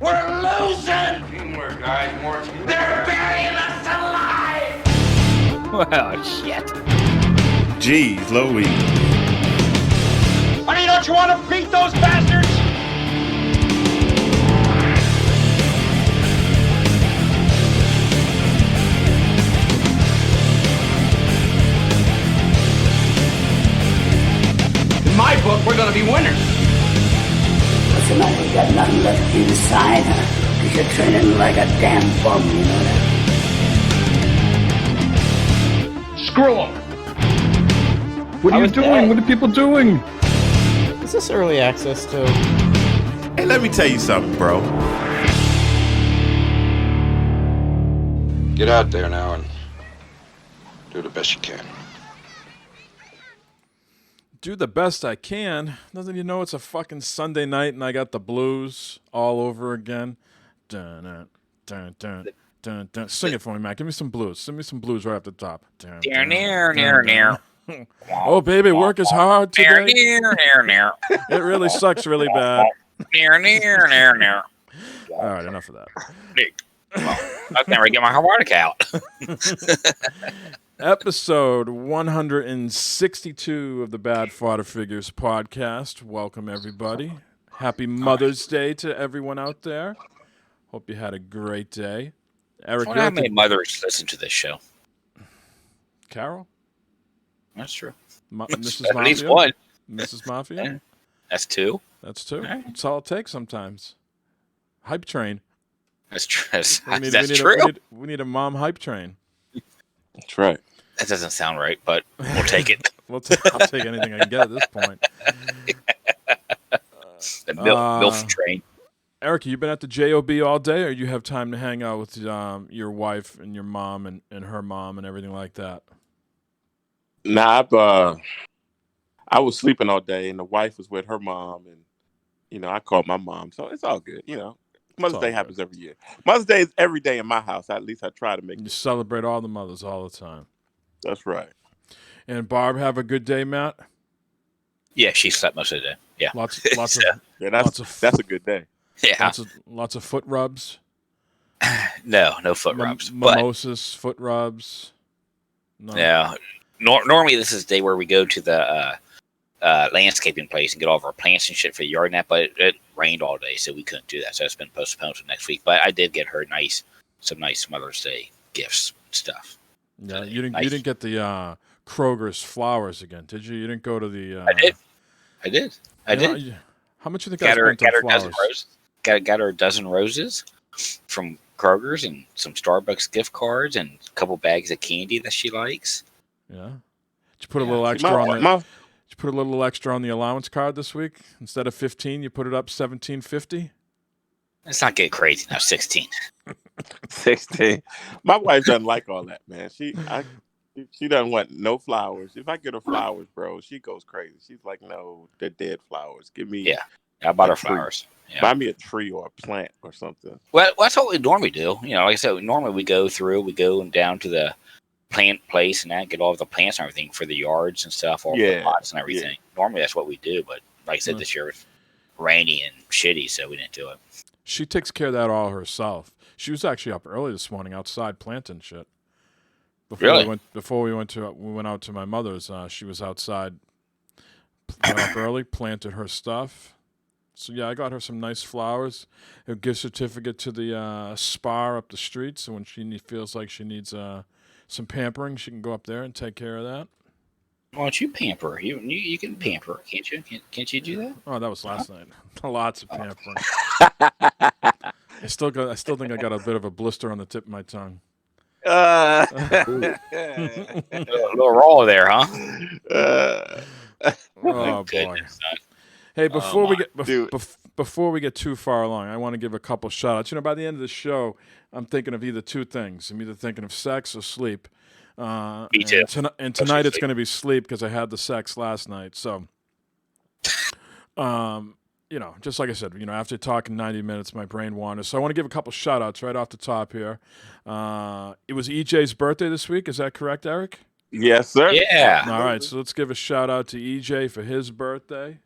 We're losing! Teamwork, guys. More teamwork. They're burying us alive! Well, shit. Jeez Louise. Honey, don't you want to beat those bastards? In my book, we're gonna be winners. What's the matter? You got nothing left inside, huh? Because you're training like a damn bum, you know that? Screw them. What are you doing? What are people doing? Is this early access to? Hey, let me tell you something, bro. Get out there now and do the best you can. Do the best I can. Doesn't you know it's a fucking Sunday night and I got the blues all over again? Dun, dun, dun, dun, dun, dun. Sing it for me, Matt. Give me some blues. Sing me some blues right off the top. Dun, dun, dun, dun. Oh, baby, work is hard today. It really sucks really bad. All right, enough of that. I can never get my harmonica out. Episode 162 of the Bad Fodder Figures podcast. Welcome, everybody. Happy Mother's Day to everyone out there. Hope you had a great day. Eric, I wonder how many mothers listen to this show. Carol? That's true. Mrs. At Mafia? least one. Mrs. Mafia? Yeah. That's two. That's two. Right. That's all it takes sometimes. Hype train. That's true. That's We true. we need a mom hype train. That's right. That doesn't sound right, but we'll take it. I'll take anything I can get at this point. The MILF train. Eric, you been at the JOB all day, or you have time to hang out with your wife and your mom and her mom and everything like that? Nah, I was sleeping all day, and the wife was with her mom, and I called my mom, so it's all good. Mother's Day happens every year. Mother's Day is every day in my house. At least I try to make You it. celebrate all the mothers all the time. That's right. And Barb, have a good day, Matt. Yeah, she slept most of the day. Yeah. Lots of Yeah, Lots of- that's a good day. Yeah. lots of foot rubs. No foot rubs. But Mimosas, foot rubs. No. yeah. Normally this is the day where we go to the landscaping place and get all of our plants and shit for the yard and that, but it rained all day, so we couldn't do that. So it's been postponed to next week. But I did get her some nice Mother's Day gifts and stuff. Yeah, you didn't get the Kroger's flowers again, did you? You didn't go to the. I did. How much you think Got I her spent on a dozen flowers? roses. Got her a dozen roses from Kroger's and some Starbucks gift cards and a couple bags of candy that she likes. Yeah. Did you put a little extra on the? Did you put a little extra on the allowance card this week? Instead of 15, you put it up $17.50. Let's not get crazy now. 16. 16. My wife doesn't like all that, man. She doesn't want no flowers. If I get her flowers, bro, she goes crazy. She's like, no, they're dead flowers. Give me. Yeah, I bought her a tree. flowers. Yeah. Buy me a tree or a plant or something. Well, that's what we normally do. Like I said, normally we go down to the plant place and get all of the plants and everything for the yards and stuff, all the pots and everything. Yeah. Normally that's what we do, but like I said, this year was rainy and shitty, so we didn't do it. She takes care of that all herself. She was actually up early this morning outside planting shit. Before we went out to my mother's, she was outside. Went up early, planted her stuff. So yeah, I got her some nice flowers. A gift certificate to the spa up the street. So when she feels like she needs some pampering, she can go up there and take care of that. Why don't you pamper? You can pamper, can't you? Can't you do that? Oh, that was last night. Lots of pampering. I still think I got a bit of a blister on the tip of my tongue. A little raw there, huh? Oh boy! Hey, before we get too far along, I want to give a couple shout outs. By the end of the show, I'm thinking of either two things. I'm either thinking of sex or sleep. Me too. And tonight it's going to be sleep because I had the sex last night. So, just like I said, after talking 90 minutes, my brain wanders. So I want to give a couple shout outs right off the top here. It was EJ's birthday this week. Is that correct, Eric? Yes, sir. Yeah. All right. So let's give a shout out to EJ for his birthday.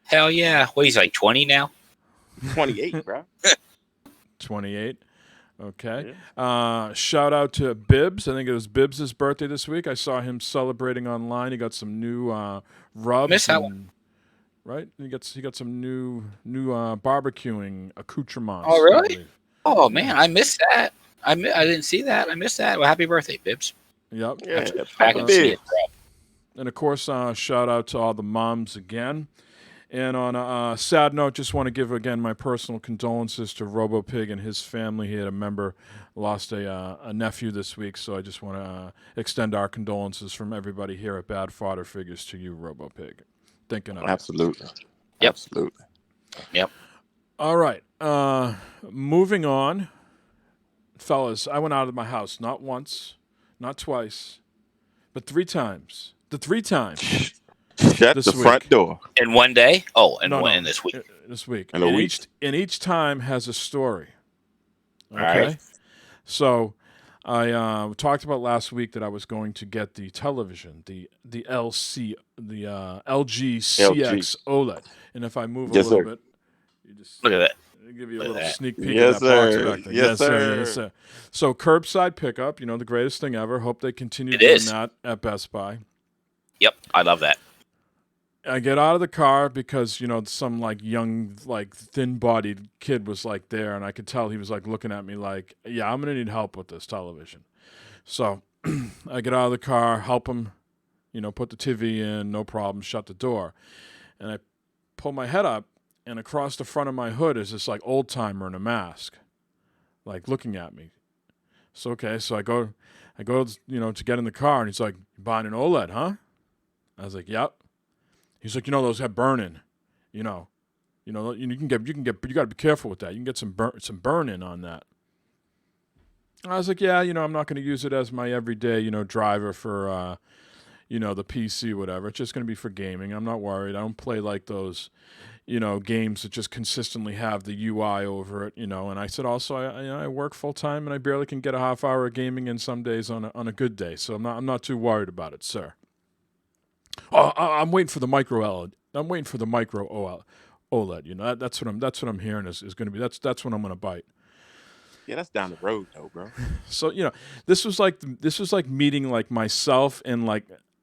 Hell yeah. What, he's like 20 now? 28, bro. 28. Okay. Shout out to Bibbs. I think it was Bibbs' birthday this week. I saw him celebrating online. He got some new rubs. Missed that one. Right? He got some new barbecuing accoutrements. Oh, I really? believe. Oh, man, I missed that. I didn't see that. I missed that. Well, happy birthday, Bibbs. Yep. Yeah, Back and see it, bro. And, of course, shout out to all the moms again. And on a sad note, just want to give, again, my personal condolences to RoboPig and his family. He had a member lost a nephew this week, so I just want to extend our condolences from everybody here at Bad Fodder Figures to you, RoboPig. Thinking of Absolutely. Yep. Absolutely. Yep. All right. Moving on. Fellas, I went out of my house not once, not twice, but 3 times. The 3 times. Shut This the week. front door. In one day? Oh, in No, this week. This week. In a week. Each time has a story. Okay? All right. So I talked about last week that I was going to get the television, the LG CX OLED. And if I move a Yes, little sir. bit, you just Look at that. give you a Look at little that. sneak peek Yes, of that box sir. back there. Yes, sir. Yes, sir. So curbside pickup, the greatest thing ever. Hope they continue It doing is. that at Best Buy. Yep, I love that. I get out of the car because, some young, thin-bodied kid was there, and I could tell he was looking at me yeah, I'm going to need help with this television. So I get out of the car, help him, put the TV in, no problem, shut the door. And I pull my head up, and across the front of my hood is this old-timer in a mask, looking at me. So, okay, so I go, to get in the car, and he's like, "You buying an OLED, huh?" I was like, "Yep." He's like, those have burn-in, you got to be careful with that. You can get some burn-in on that. I was like, yeah, I'm not going to use it as my everyday, driver for, the PC, whatever. It's just going to be for gaming. I'm not worried. I don't play those, games that just consistently have the UI over it, And I said also, I work full-time and I barely can get a half hour of gaming in some days on a good day. So I'm not too worried about it, sir. Oh, I'm waiting for the micro OLED. I'm waiting for the micro OLED. That's what I'm hearing is going to be. That's what I'm going to bite. Yeah, that's down the road though, bro. So this was like meeting myself and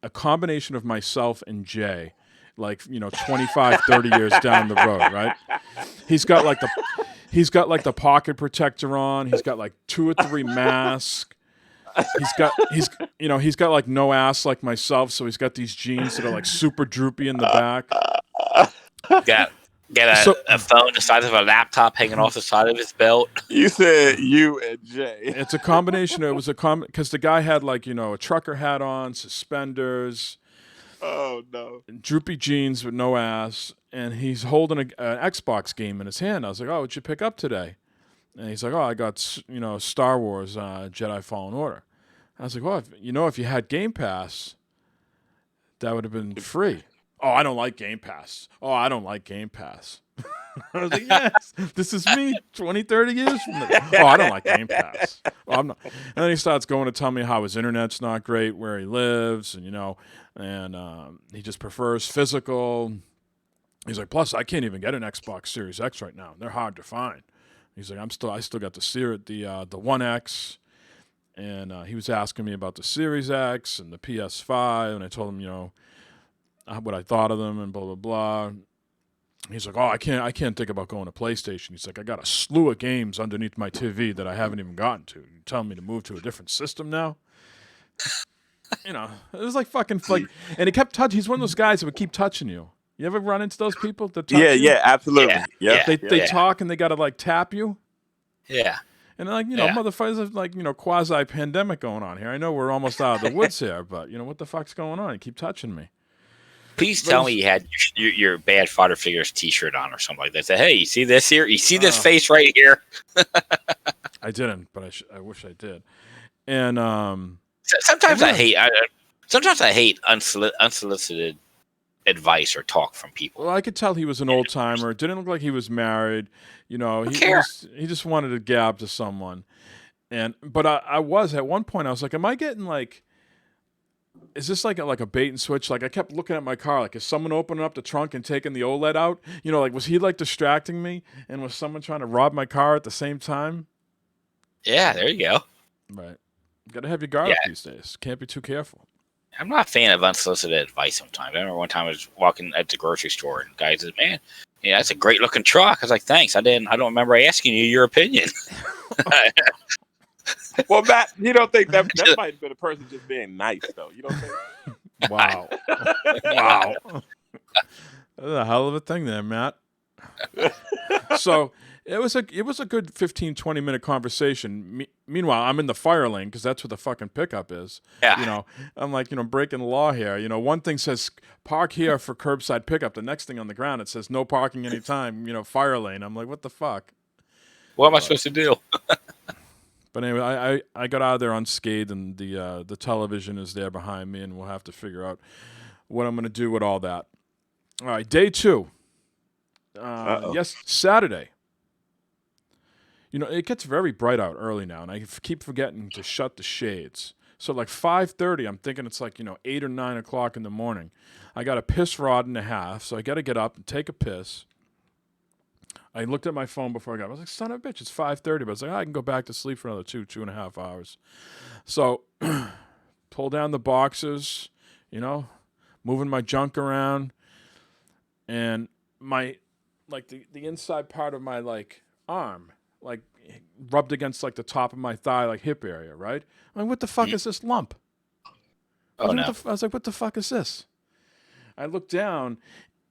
a combination of myself and Jay, 25, 30 years down the road, right? He's got the pocket protector on. He's got 2 or 3 masks. He's got no ass like myself, so he's got these jeans that are super droopy in the back. Got a phone the size of a laptop hanging off the side of his belt. You said you and Jay. It's a combination. It was because the guy had a trucker hat on, suspenders. Oh no! Droopy jeans with no ass, and he's holding an Xbox game in his hand. I was like, "Oh, what'd you pick up today?" And he's like, "Oh, I got Star Wars Jedi Fallen Order." I was like, "Well, if you had Game Pass, that would have been free." "Oh, I don't like Game Pass." "Oh, I don't like Game Pass." I was like, "Yes, this is me 20, 30 years from now." "Oh, I don't like Game Pass." "Well, I'm not." And then he starts going to tell me how his internet's not great where he lives, and he just prefers physical. He's like, "Plus, I can't even get an Xbox Series X right now. They're hard to find." He's like, I still got the One X, and he was asking me about the Series X and the PS5, and I told him, what I thought of them and blah blah blah. He's like, "Oh, I can't think about going to PlayStation." He's like, "I got a slew of games underneath my TV that I haven't even gotten to. You're telling me to move to a different system now?" It was fucking and he kept touching. He's one of those guys that would keep touching you. You ever run into those people that touch you? Yeah, absolutely. Yeah. They talk and they gotta tap you. Yeah. And motherfuckers quasi pandemic going on here. I know we're almost out of the woods here, but what the fuck's going on? You keep touching me. Please tell me you had your Bad Fodder Figures T-shirt on or something like that. Say, hey, you see this here? You see this face right here? I didn't, but I wish I did. And sometimes I hate unsolicited advice or talk from people. Well, I could tell he was an old timer. It didn't look like he was married. He just wanted to gab to someone. But I was at one point. I was like, am I getting is this like a bait and switch? Like I kept looking at my car, like is someone opening up the trunk and taking the OLED out? You know, like was he like distracting me, and was someone trying to rob my car at the same time? Yeah, there you go. Right. You gotta have your guard up these days. Can't be too careful. I'm not a fan of unsolicited advice sometimes. I remember one time I was walking at the grocery store and the guy said, "Man, yeah, that's a great looking truck." I was like, "Thanks." I don't remember asking you your opinion. Well, Matt, you don't think that might have been a person just being nice, though? You don't think? Wow. Wow. That's a hell of a thing there, Matt. So it was a good 15, 20-minute conversation. Meanwhile, I'm in the fire lane because that's what the fucking pickup is. Yeah. You know, I'm like, breaking the law here. You know, one thing says park here for curbside pickup. The next thing on the ground, it says no parking anytime, fire lane. I'm like, what the fuck? What am I supposed to do? But anyway, I got out of there unscathed, and the television is there behind me, and we'll have to figure out what I'm going to do with all that. All right, day 2. Yes, Saturday. It gets very bright out early now, and I keep forgetting to shut the shades. So like 5:30, I'm thinking it's like 8 or 9 o'clock in the morning. I got a piss rod and a half, so I got to get up and take a piss. I looked at my phone before I got up. I was like, son of a bitch, it's 5:30. But I was like, I can go back to sleep for another 2.5 hours. So pull down the boxes, moving my junk around. And my, like, the inside part of my, like, arm, like, rubbed against, like, the top of my thigh, like, hip area, right? I'm like, what the fuck is this lump? I was like, what the fuck is this? I looked down,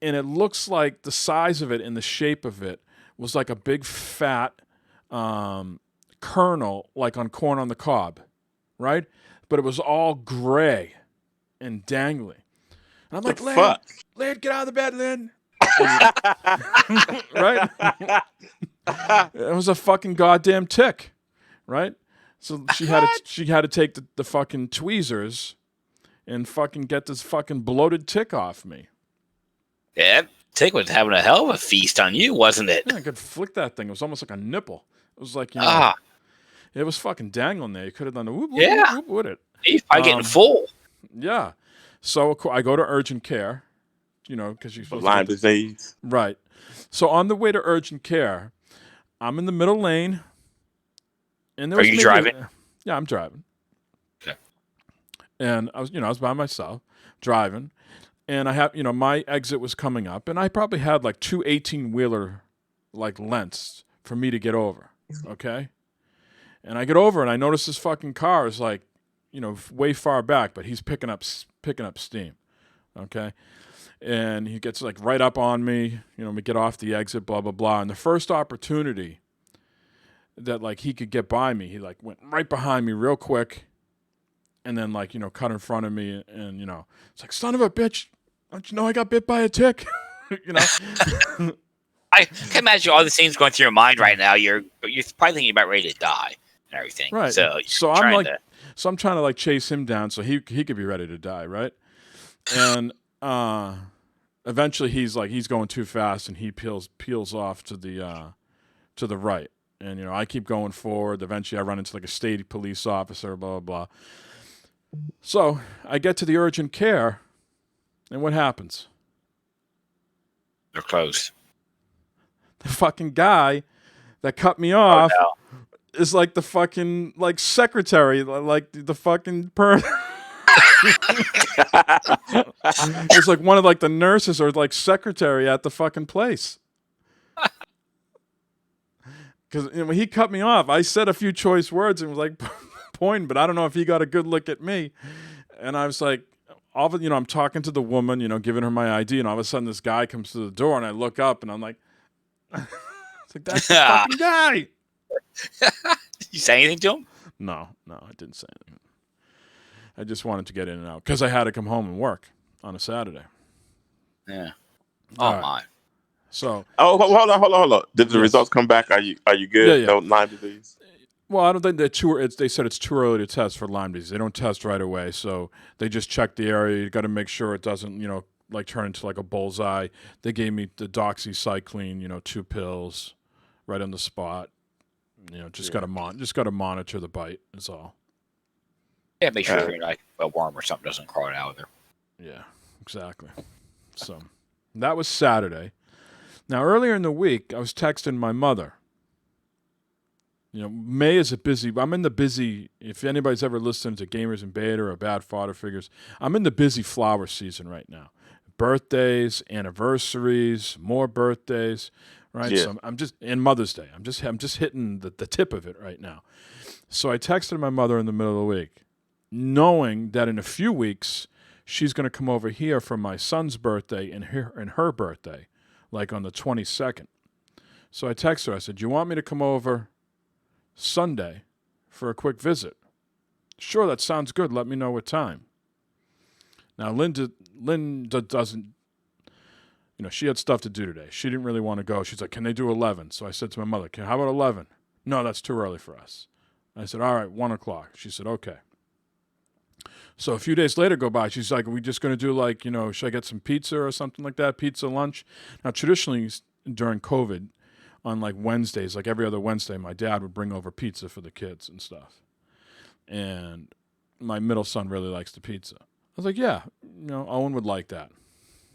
and it looks like the size of it and the shape of it was like a big fat kernel, like on corn on the cob, right? But it was all gray and dangly. And I'm like, Lynn, get out of the bed, Lynn. Right? It was a fucking goddamn tick, right? So she had to take the fucking tweezers and fucking get this fucking bloated tick off me. Yeah, tick was having a hell of a feast on you, wasn't it? Yeah, I could flick that thing. It was almost like a nipple. It was like, it was fucking dangling there. You could have done the whoop, whoop, whoop, whoop with it. He's probably getting full. Yeah. So I go to urgent care, because you're supposed to Lyme disease. Right. So on the way to urgent care, I'm in the middle lane. And there Are you driving? Yeah, I'm driving. Okay. And I was by myself driving. And I have, my exit was coming up, and I probably had like 2 18-wheeler like lengths for me to get over. Okay. And I get over, and I notice this fucking car is like, way far back, but he's picking up steam. Okay. And he gets like right up on me, we get off the exit, blah, blah, blah. And the first opportunity that like he could get by me, he like went right behind me real quick. And then like, cut in front of me, and, it's like, son of a bitch, don't you know I got bit by a tick? I can imagine all the things going through your mind right now. You're probably thinking about ready to die and everything. Right. So I'm trying to like chase him down so he could be ready to die, right? And eventually he's going too fast, and he peels off to the right. And I keep going forward. Eventually I run into like a state police officer, blah, blah, blah. So I get to the urgent care, and what happens? They're closed. The fucking guy that cut me off is like the fucking like secretary, like the fucking person. It's like one of like the nurses or like secretary at the fucking place. Because when he cut me off, I said a few choice words and was like pointing, but I don't know if he got a good look at me. And I was like, I'm talking to the woman, giving her my ID, and all of a sudden this guy comes to the door, and I look up, and I'm like, it's like, that's the fucking guy. Did you say anything to him? No, I didn't say anything. I just wanted to get in and out because I had to come home and work on a Saturday. Yeah. Oh, my. So. Oh, hold on. Did the results come back? Are you good? Yeah. No Lyme disease? Well, I don't think they said it's too early to test for Lyme disease. They don't test right away, so they just check the area. You got to make sure it doesn't, like turn into like a bullseye. They gave me the doxycycline, 2 pills, right on the spot. Just got to monitor the bite. Is all. Yeah, make sure like a worm or something doesn't crawl out of there. Yeah, exactly. So that was Saturday. Now, earlier in the week, I was texting my mother. May is I'm in the busy, if anybody's ever listened to Gamers in Beta or Bad Fodder Figures, I'm in the busy flower season right now. Birthdays, anniversaries, more birthdays, right? Yeah. So I'm just, and Mother's Day. I'm just hitting the tip of it right now. So I texted my mother in the middle of the week, knowing that in a few weeks, she's going to come over here for my son's birthday and her birthday, like on the 22nd. So I texted her. I said, "Do you want me to come over Sunday for a quick visit?" "Sure, that sounds good. Let me know what time." Now, Linda doesn't, she had stuff to do today. She didn't really want to go. She's like, "Can they do 11?" So I said to my mother, "How about 11?" "No, that's too early for us." I said, "All right, 1 o'clock." She said, "Okay." So a few days later go by. She's like, "Are we just going to do like, should I get some pizza or something like that? Pizza lunch?" Now, traditionally during COVID, on like Wednesdays, like every other Wednesday, my dad would bring over pizza for the kids and stuff. And my middle son really likes the pizza. I was like, yeah, Owen would like that.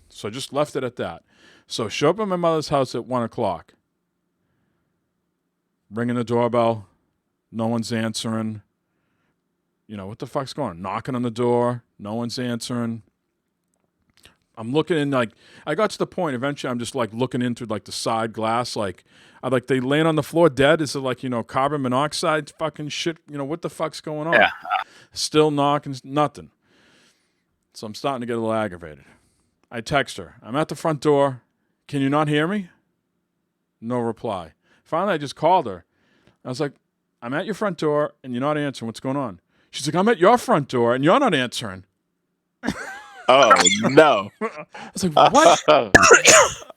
So I just left it at that. So show up at my mother's house at 1 o'clock. Ringing the doorbell. No one's answering. What the fuck's going on? Knocking on the door. No one's answering. I'm looking in, like, I got to the point, eventually I'm just, like, looking into, like, the side glass, like, they laying on the floor dead? Is it, like, carbon monoxide fucking shit? What the fuck's going on? Yeah. Still knocking, nothing. So I'm starting to get a little aggravated. I text her. "I'm at the front door. Can you not hear me?" No reply. Finally, I just called her. I was like, "I'm at your front door, and you're not answering. What's going on?" She's like, "I'm at your front door, and you're not answering." Oh, no. I was like, "What?"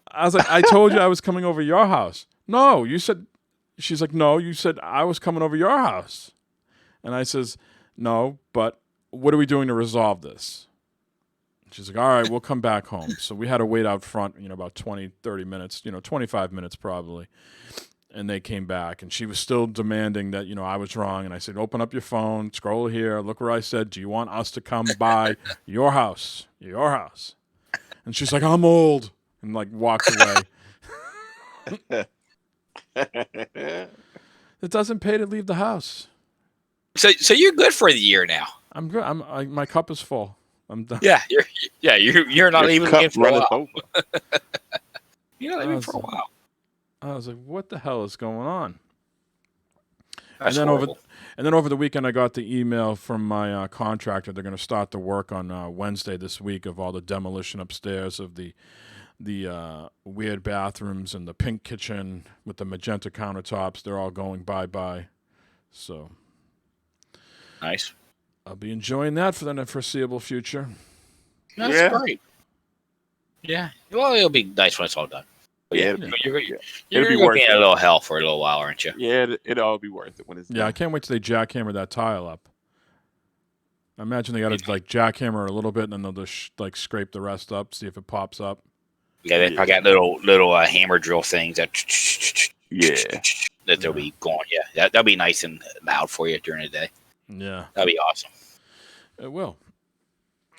I was like, "I told you I was coming over your house." "No, you said..." She's like, "No, you said I was coming over your house." And I says, "No, but what are we doing to resolve this?" She's like, "All right, we'll come back home." So we had to wait out front, about 20, 30 minutes, 25 minutes probably. And they came back, and she was still demanding that, I was wrong. And I said, "Open up your phone, scroll here, look where I said, do you want us to come by your house? Your house." And she's like, "I'm old," and like walks away. It doesn't pay to leave the house. So you're good for the year now. I'm good. My cup is full. I'm done. Yeah, you're not even in for a while. You're not even for a while. I was like, "What the hell is going on?" That's and then horrible. over the weekend, I got the email from my contractor. They're going to start the work on Wednesday this week of all the demolition upstairs of the weird bathrooms and the pink kitchen with the magenta countertops. They're all going bye-bye. So Nice. I'll be enjoying that for the foreseeable future. That's great. Yeah. Well, it'll be nice when it's all done. But Yeah, you're it'll be going worth to be it. in a little hell for a little while, aren't you? Yeah, it'll all be worth it when it's Yeah, done. I can't wait till they jackhammer that tile up. I imagine they got to like jackhammer a little bit, and then they'll just like scrape the rest up, see if it pops up. Yeah, they probably got little hammer drill things that they'll be going. Yeah, that'll be nice and loud for you during the day. Yeah, That'll be awesome. it will.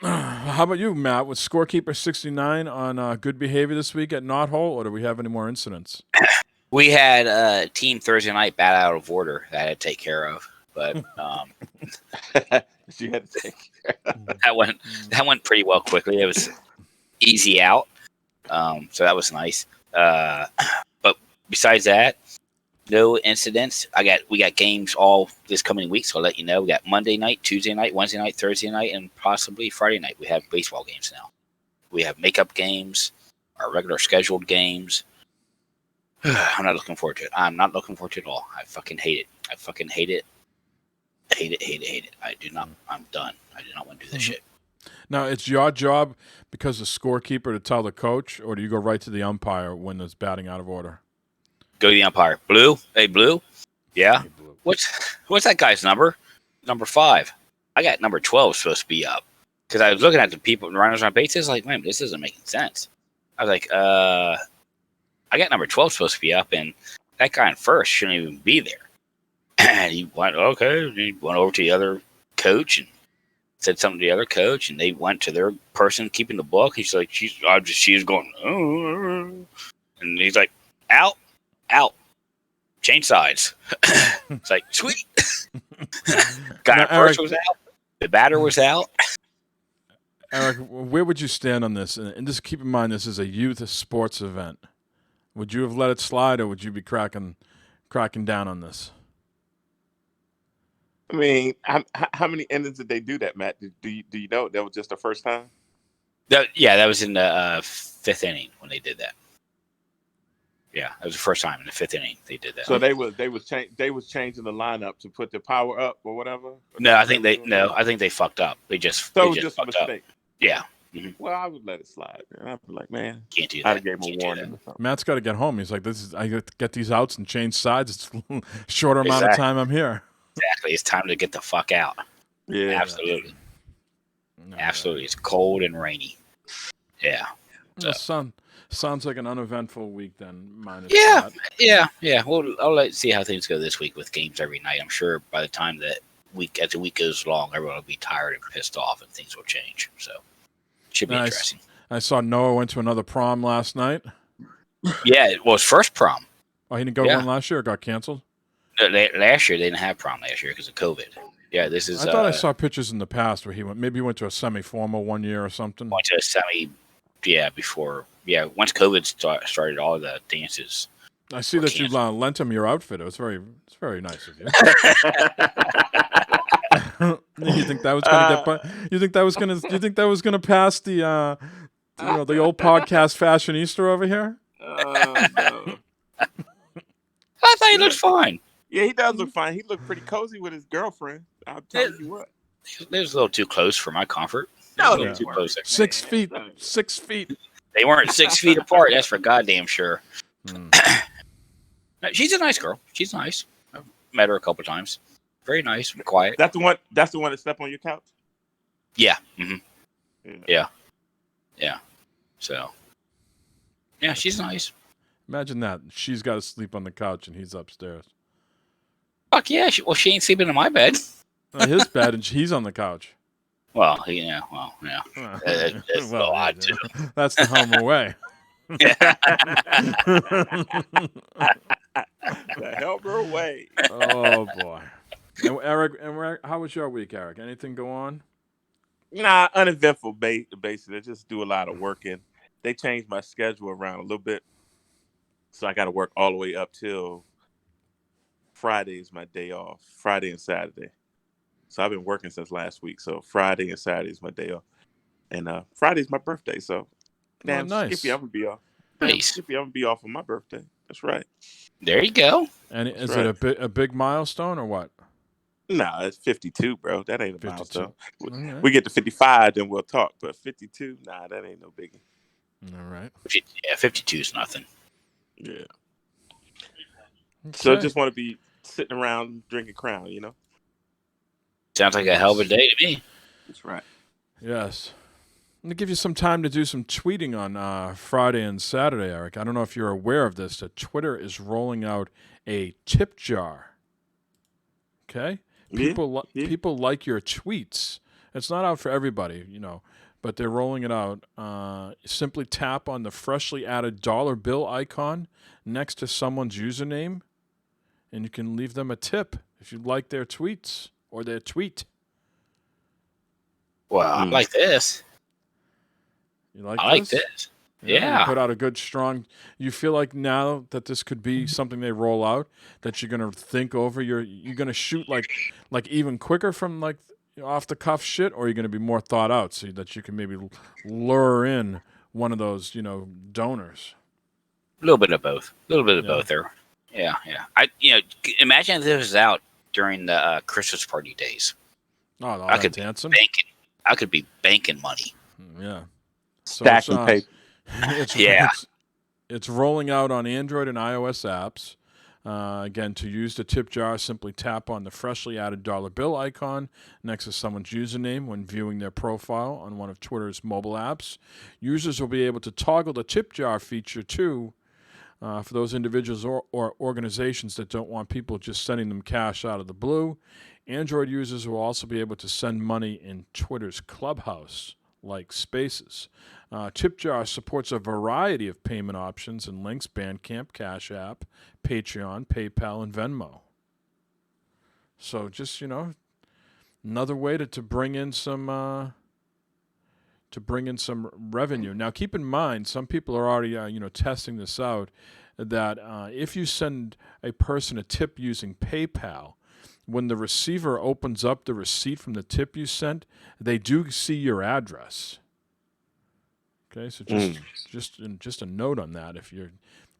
How about you, Matt? Was Scorekeeper 69 on good behavior this week at Knothole, or do we have any more incidents? We had team Thursday night bat out of order that I had to take care of, but You had to take that went pretty well quickly. It was easy out, so that was nice. But besides that, no incidents. We got games all this coming week, so I'll let you know. We got Monday night, Tuesday night, Wednesday night, Thursday night, and possibly Friday night. We have baseball games now. We have makeup games, our regular scheduled games. I'm not looking forward to it. I'm not looking forward to it at all. I fucking hate it. I fucking hate it. Hate it. I do not. I'm done. I do not want to do this shit. Now, it's your job because the scorekeeper to tell the coach, or do you go right to the umpire when there's batting out of order? Go to the umpire. Blue? Hey, Blue? Yeah? Hey, Blue. What's that guy's number? Number 5. I got number 12 supposed to be up. Because I was looking at the people and runners on bases, like, man, this isn't making sense. I was like, I got number 12 supposed to be up, and that guy in first shouldn't even be there. And he went over to the other coach, and said something to the other coach, and they went to their person keeping the book. He's like, she's going, oh. And he's like, out, change sides. It's like, sweet. Guy first was out. The batter was out. Eric, where would you stand on this? And just keep in mind, this is a youth sports event. Would you have let it slide, or would you be cracking down on this? I mean, how many innings did they do that, Matt? Do you know? That was just the first time? That was in the fifth inning when they did that. Yeah, that was the first time in the fifth inning they did that. So they was changing the lineup to put the power up or whatever. No, I think they fucked up. They just a mistake. Up. Yeah. Mm-hmm. Well, I would let it slide. I'd be like, man, can't do that. I'd give him a warning. Matt's got to get home. He's like, I got to get these outs and change sides. It's a shorter amount of time I'm here. Exactly. It's time to get the fuck out. Yeah. Absolutely. No, absolutely. It's cold and rainy. Yeah. So. Sounds like an uneventful week then. Minus yeah. that. Yeah. Well, I'll see how things go this week with games every night. I'm sure by the time as the week goes along, everyone will be tired and pissed off, and things will change. So, it should be interesting. I saw Noah went to another prom last night. Yeah, it was first prom. Oh, he didn't go one last year. It got canceled. Last year they didn't have prom last year because of COVID. Yeah, this is. I thought I saw pictures in the past where he went. Maybe he went to a semi-formal one year or something. Went to a semi. Yeah, before. Yeah, once COVID started, all the dances. I see that canceled. You lent him your outfit. It's very nice of you. You think that was gonna You think that was gonna pass the the old podcast fashionista over here? No. I thought he looked fine. Yeah, he does look fine. He looked pretty cozy with his girlfriend. I'll tell you what. It was a little too close for my comfort. No, too close. 6 feet. 6 feet. They weren't 6 feet apart. That's for goddamn sure. She's a nice girl. She's nice. I've met her a couple times. Very nice and quiet. That's the one that slept on your couch? Yeah. Mm-hmm. Yeah. So, yeah, she's nice. Imagine that. She's got to sleep on the couch and he's upstairs. Fuck yeah. She ain't sleeping in my bed. His bed, and he's on the couch. Well, yeah. That's a lot, too. That's the Homer way. The Homer way. Oh, boy. And Eric, how was your week, Eric? Anything go on? Nah, uneventful, basically. I just do a lot of working. They changed my schedule around a little bit. So I got to work all the way up till Friday is my day off. Friday and Saturday. So I've been working since last week. So Friday and Saturday is my day off. And Friday's my birthday. So damn, nice. Skippy, I'm going to be off. Nice. Skippy, I'm going to be off on my birthday. That's right. There you go. And is it a big milestone or what? Nah, it's 52, bro. That ain't a 52. milestone. Right. We get to 55, then we'll talk. But 52, nah, that ain't no biggie. All right. Yeah, 52 is nothing. Yeah. Okay. So just want to be sitting around drinking Crown, Sounds like a hell of a day to me. That's right. Yes. I'm going to give you some time to do some tweeting on Friday and Saturday, Eric. I don't know if you're aware of this, that Twitter is rolling out a tip jar. Okay? People like your tweets. It's not out for everybody, but they're rolling it out. Simply tap on the freshly added dollar bill icon next to someone's username, and you can leave them a tip if you like their tweets or their tweet. Well, I like this. You like I this? like this. Yeah. You put out a good, strong. You feel like now that this could be something they roll out, that you're gonna think over. You're gonna shoot like even quicker from off the cuff shit, or you're gonna be more thought out, so that you can maybe lure in one of those donors. A little bit of both. A little bit of both there. Yeah. Imagine if this was out during the Christmas party days. Oh, I could dancing. I could be banking money. Yeah. Stacking paper. It's rolling out on Android and iOS apps. Again, to use the tip jar, simply tap on the freshly added dollar bill icon next to someone's username when viewing their profile on one of Twitter's mobile apps. Users will be able to toggle the tip jar feature too, for those individuals or organizations that don't want people just sending them cash out of the blue. Android users will also be able to send money in Twitter's Clubhouse, like Spaces. TipJar supports a variety of payment options and links: Bandcamp, Cash App, Patreon, PayPal, and Venmo. So just, another way to bring in some revenue. Now, keep in mind, some people are already testing this out, that if you send a person a tip using PayPal, when the receiver opens up the receipt from the tip you sent, they do see your address. Okay, so just a note on that. If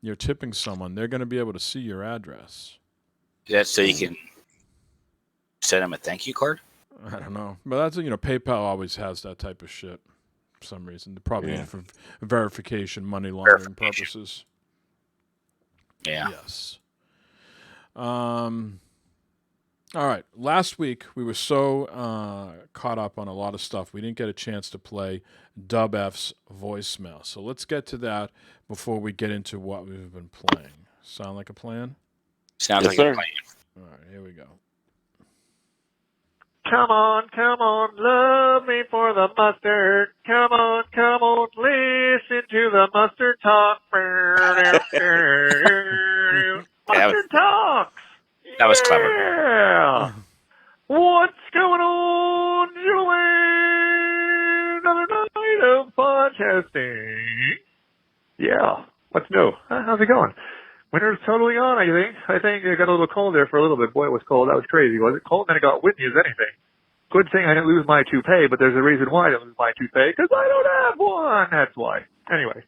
you're tipping someone, they're going to be able to see your address. That's so you can send them a thank you card? I don't know, but that's PayPal always has that type of shit for some reason. They probably need it for verification, money laundering purposes. Yeah. Yes. All right. Last week we were so caught up on a lot of stuff we didn't get a chance to play Dub F's voicemail. So let's get to that before we get into what we've been playing. Sound like a plan? Sounds like a plan. All right, here we go. Come on, love me for the mustard. Come on, listen to the mustard talk. Mustard talks. That was clever. Yeah. What's going on, Julie? Another night of podcasting. Yeah. What's new? How's it going? Winter's totally on, I think. I think it got a little cold there for a little bit. Boy, it was cold. That was crazy. Was it cold? Then it got windy as anything. Good thing I didn't lose my toupee, but there's a reason why I didn't lose my toupee, because I don't have one. That's why. Anyway.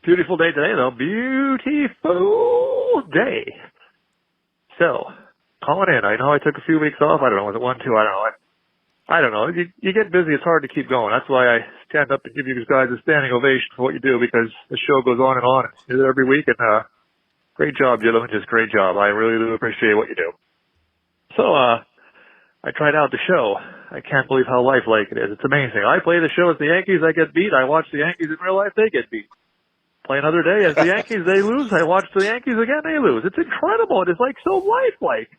Beautiful day today, though. Beautiful day. So, calling in. I know I took a few weeks off. I don't know. Was it 1, 2? I don't know. You get busy. It's hard to keep going. That's why I stand up and give you guys a standing ovation for what you do, because the show goes on and on. You do it every week, and great job, gentlemen. Just great job. I really do appreciate what you do. So, I tried out the show. I can't believe how lifelike it is. It's amazing. I play the show as the Yankees. I get beat. I watch the Yankees in real life. They get beat. Play another day as the Yankees, they lose. I watch the Yankees again, they lose. It's incredible. It is like so lifelike.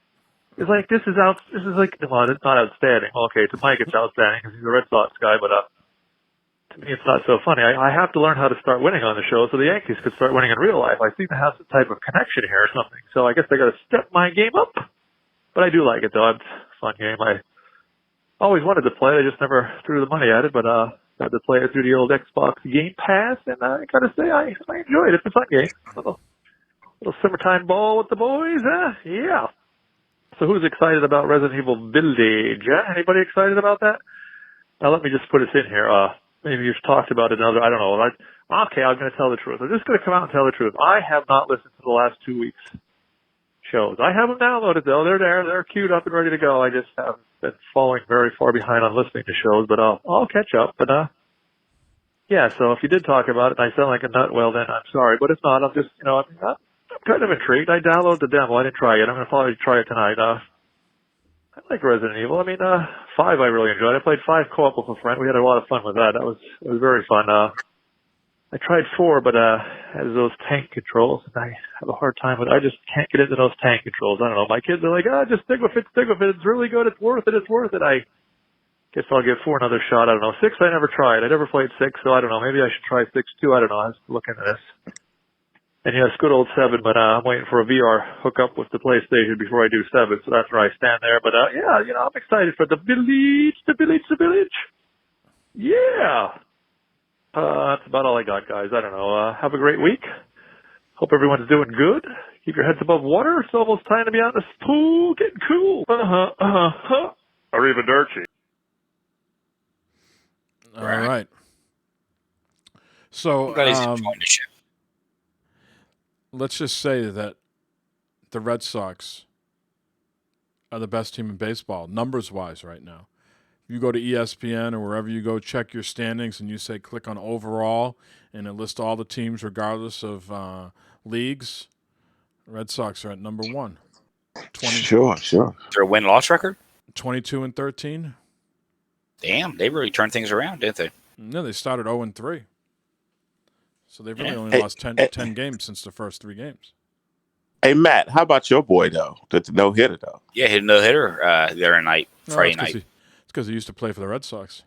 It's like this is like, well, it's not outstanding. Okay, to Mike it's outstanding because he's a Red Sox guy, but to me it's not so funny. I have to learn how to start winning on the show so the Yankees could start winning in real life. I seem to have some type of connection here or something. So I guess I got to step my game up. But I do like it though. It's a fun game. I always wanted to play. I just never threw the money at it, but got to play it through the old Xbox Game Pass, and I gotta say, I enjoyed it. It's a fun game. A little summertime ball with the boys, yeah. So who's excited about Resident Evil Village? Anybody excited about that? Now let me just put this in here. Maybe you've talked about it another, I don't know. Okay, I'm gonna tell the truth. I'm just gonna come out and tell the truth. I have not listened to the last 2 weeks' shows. I have them downloaded though. They're there. They're queued up and ready to go. I just haven't been falling very far behind on listening to shows, but I'll catch up. But yeah. So if you did talk about it, and I sound like a nut. Well, then I'm sorry. But if not, I'm just I'm kind of intrigued. I downloaded the demo. I didn't try it. I'm gonna probably try it tonight. I like Resident Evil. I mean, 5 I really enjoyed. I played 5 co-op with a friend. We had a lot of fun with that. It was very fun. I tried 4, but has those tank controls, and I have a hard time with it. I just can't get into those tank controls. I don't know. My kids are like, just stick with it. It's really good. It's worth it. I guess I'll give 4 another shot. I don't know. 6 I never tried. I never played 6, so I don't know. Maybe I should try 6 too. I don't know. I was looking at this. And yes, good old 7, but I'm waiting for a VR hookup with the PlayStation before I do 7, so that's where I stand there. But yeah, I'm excited for the village. Yeah. That's about all I got, guys. I don't know. Have a great week. Hope everyone's doing good. Keep your heads above water. It's almost time to be out in the pool, getting cool. Arrivederci. All right. So, let's just say that the Red Sox are the best team in baseball, numbers-wise, right now. You go to ESPN or wherever you go, check your standings, and you say click on overall, and it lists all the teams regardless of leagues. Red Sox are at number 1. Sure. Is there a win-loss record? 22-13. Damn, they really turned things around, didn't they? No, they started 0-3. So they've really only lost 10 games since the first 3 games. Hey Matt, how about your boy though? The no hitter though. Yeah, hit a no hitter the other night, Friday night. It's because he used to play for the Red Sox.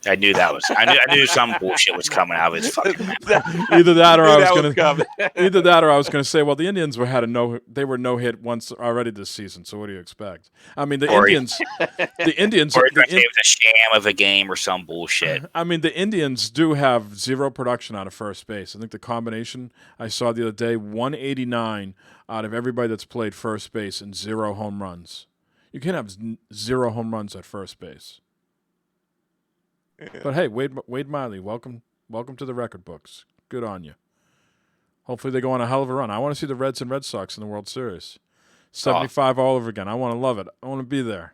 I knew that was. I knew some bullshit was coming out of his fucking mouth. Either that, or I was was gonna. Either that, or I was gonna say, well, the Indians They were no hit once already this season. So what do you expect? I mean, the Indians. The Indians. Or it was a sham of a game or some bullshit. I mean, the Indians do have zero production out of first base. I think the combination I saw the other day, 189 out of everybody that's played first base and 0 home runs. You can't have 0 home runs at first base. Yeah. But hey, Wade Miley, welcome to the record books. Good on you. Hopefully they go on a hell of a run. I want to see the Reds and Red Sox in the World Series. 75 all over again. I want to love it. I want to be there.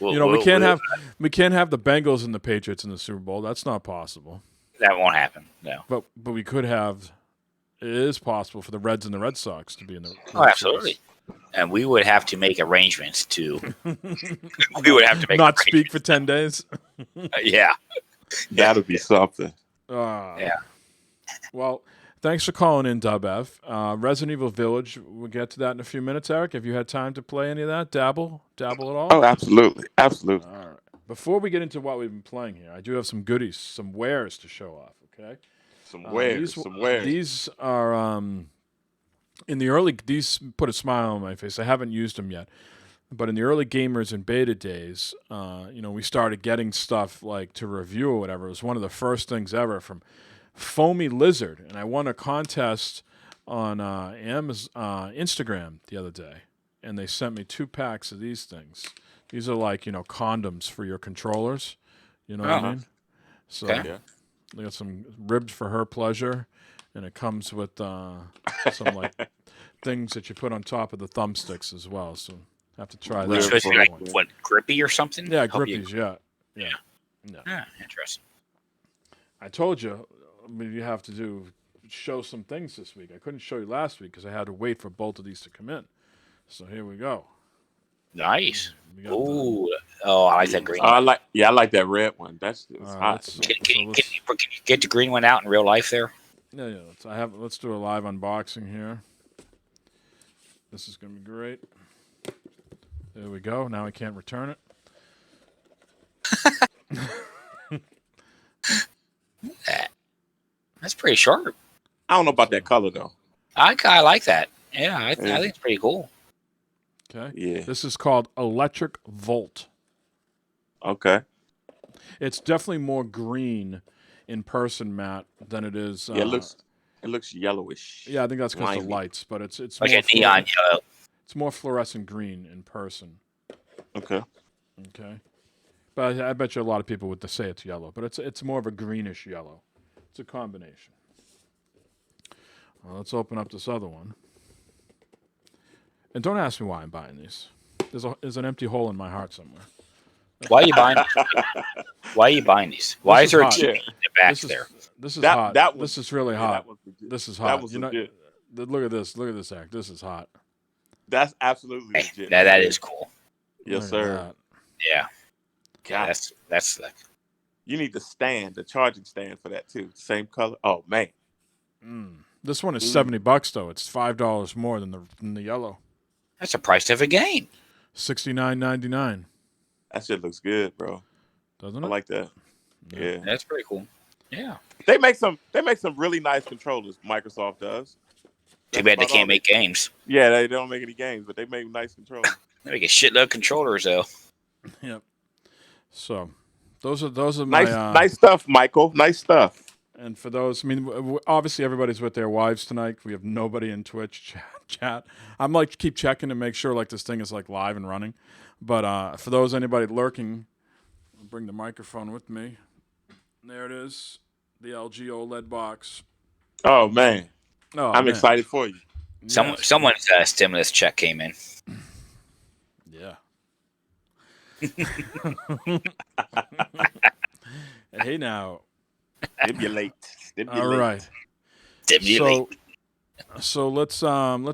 We can't have the Bengals and the Patriots in the Super Bowl. That's not possible. That won't happen. No. But we could have. It is possible for the Reds and the Red Sox to be in the. Oh, absolutely. And we would have to make arrangements to. We would have to make not speak for 10 days. Yeah, that'll be something. Yeah. Well, thanks for calling in, Dub F. Resident Evil Village. We'll get to that in a few minutes, Eric. Have you had time to play any of that? Dabble at all? Oh, absolutely. All right. Before we get into what we've been playing here, I do have some goodies, some wares to show off. Okay. Some wares. These are in the early. These put a smile on my face. I haven't used them yet. But in the early gamers and beta days, we started getting stuff like to review or whatever. It was one of the first things ever from Foamy Lizard, and I won a contest on Instagram the other day, and they sent me 2 packs of these things. These are like condoms for your controllers. You know what I mean? So they got some ribs for her pleasure, and it comes with some like things that you put on top of the thumbsticks as well. So. Have to try that. It's supposed to be like what, grippy or something? Yeah, grippies. Yeah. Interesting. I told you, you have to show some things this week. I couldn't show you last week because I had to wait for both of these to come in. So here we go. Nice. Ooh. Oh, I like that green. I like that red one. That's hot. Can you get the green one out in real life there? Yeah. Let's do a live unboxing here. This is gonna be great. There we go. Now I can't return it. That's pretty sharp. I don't know about that color though. I like that. Yeah, I think it's pretty cool. Okay. Yeah. This is called Electric Volt. Okay. It's definitely more green in person, Matt, than it is. Yeah, it looks yellowish. Yeah, I think that's because of the lights, but it's like more a neon yellow. It's more fluorescent green in person. Okay. But I bet you a lot of people would say it's yellow, but it's more of a greenish yellow. It's a combination. Well, let's open up this other one. And don't ask me why I'm buying these. There's an empty hole in my heart somewhere. Why are you buying? Why are you buying these? Why is there a TV in the back there? This is hot. This is really hot. This is hot. Look at this. Look at this act. This is hot. That's absolutely legit. That is cool. Yes, sir. Yeah. God, that's like. You need the charging stand for that too. Same color. Oh man. This one is $70 though. It's $5 more than the yellow. That's the price of a game. $69.99. That shit looks good, bro. Doesn't it? I like that. Yeah. That's pretty cool. Yeah. They make some really nice controllers. Microsoft does. Too bad they can't make games. Yeah, they don't make any games, but they make nice controllers. They make a shitload of controllers though. Yep. So, those are my nice stuff, Michael. Nice stuff. And for those, I mean, obviously everybody's with their wives tonight. We have nobody in Twitch chat. I'm like keep checking to make sure like this thing is like live and running. But for those anybody lurking, I'll bring the microphone with me. There it is, the LG OLED box. Oh man. Oh, I'm excited for you. Someone's stimulus check came in. Yeah. Hey now. Stimulate. All right. Stimulate. So let's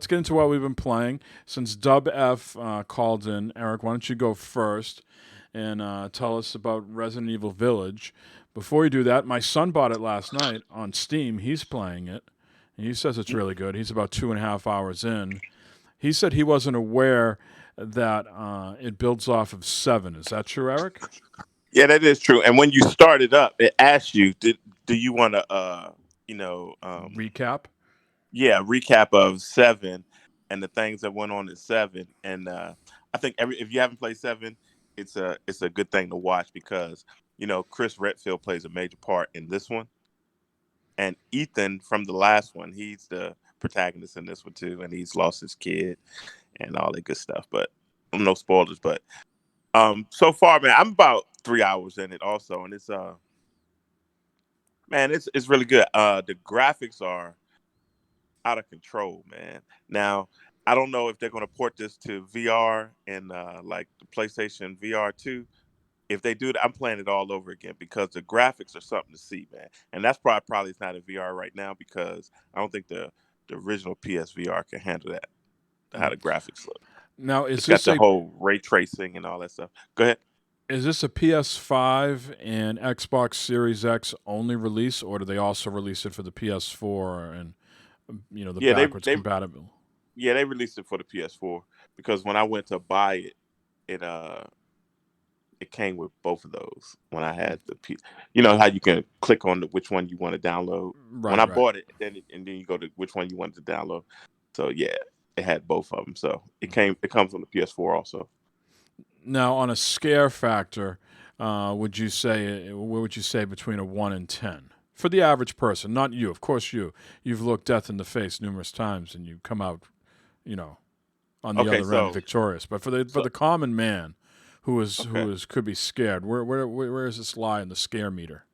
get into what we've been playing. Since Dub F called in, Eric, why don't you go first and tell us about Resident Evil Village? Before you do that, my son bought it last night on Steam. He's playing it. He says it's really good. He's about 2.5 hours in. He said he wasn't aware that it builds off of 7. Is that true, Eric? Yeah, that is true. And when you start it up, it asks you, do you want to, Recap? yeah, recap of 7 and the things that went on in 7. And I think if you haven't played 7, it's a good thing to watch because Chris Redfield plays a major part in this one, and Ethan from the last one, he's the protagonist in this one too, and he's lost his kid and all that good stuff. But no spoilers. But so far, man, I'm about 3 hours in it also, and it's man, it's really good. The graphics are out of control, man. Now, I don't know if they're going to port this to VR and like the PlayStation VR 2. If they do that, I'm playing it all over again because the graphics are something to see, man. And that's probably it's not in VR right now because I don't think the original PSVR can handle that, how the graphics look. Now, it's got the whole ray tracing and all that stuff. Go ahead. Is this a PS5 and Xbox Series X only release, or do they also release it for the PS4 and the backwards compatible? Yeah, they released it for the PS4 because when I went to buy it, it came with both of those. When I had how you can click on which one you want to download. Right, when I bought it, and then you go to which one you wanted to download. So yeah, it had both of them. So it comes on the PS4 also. Now, on a scare factor, where would you say between a 1 and 10 for the average person? Not you, of course. You've looked death in the face numerous times, and you come out, on the other end victorious. But for the common man, who could be scared, where does this lie in the scare meter?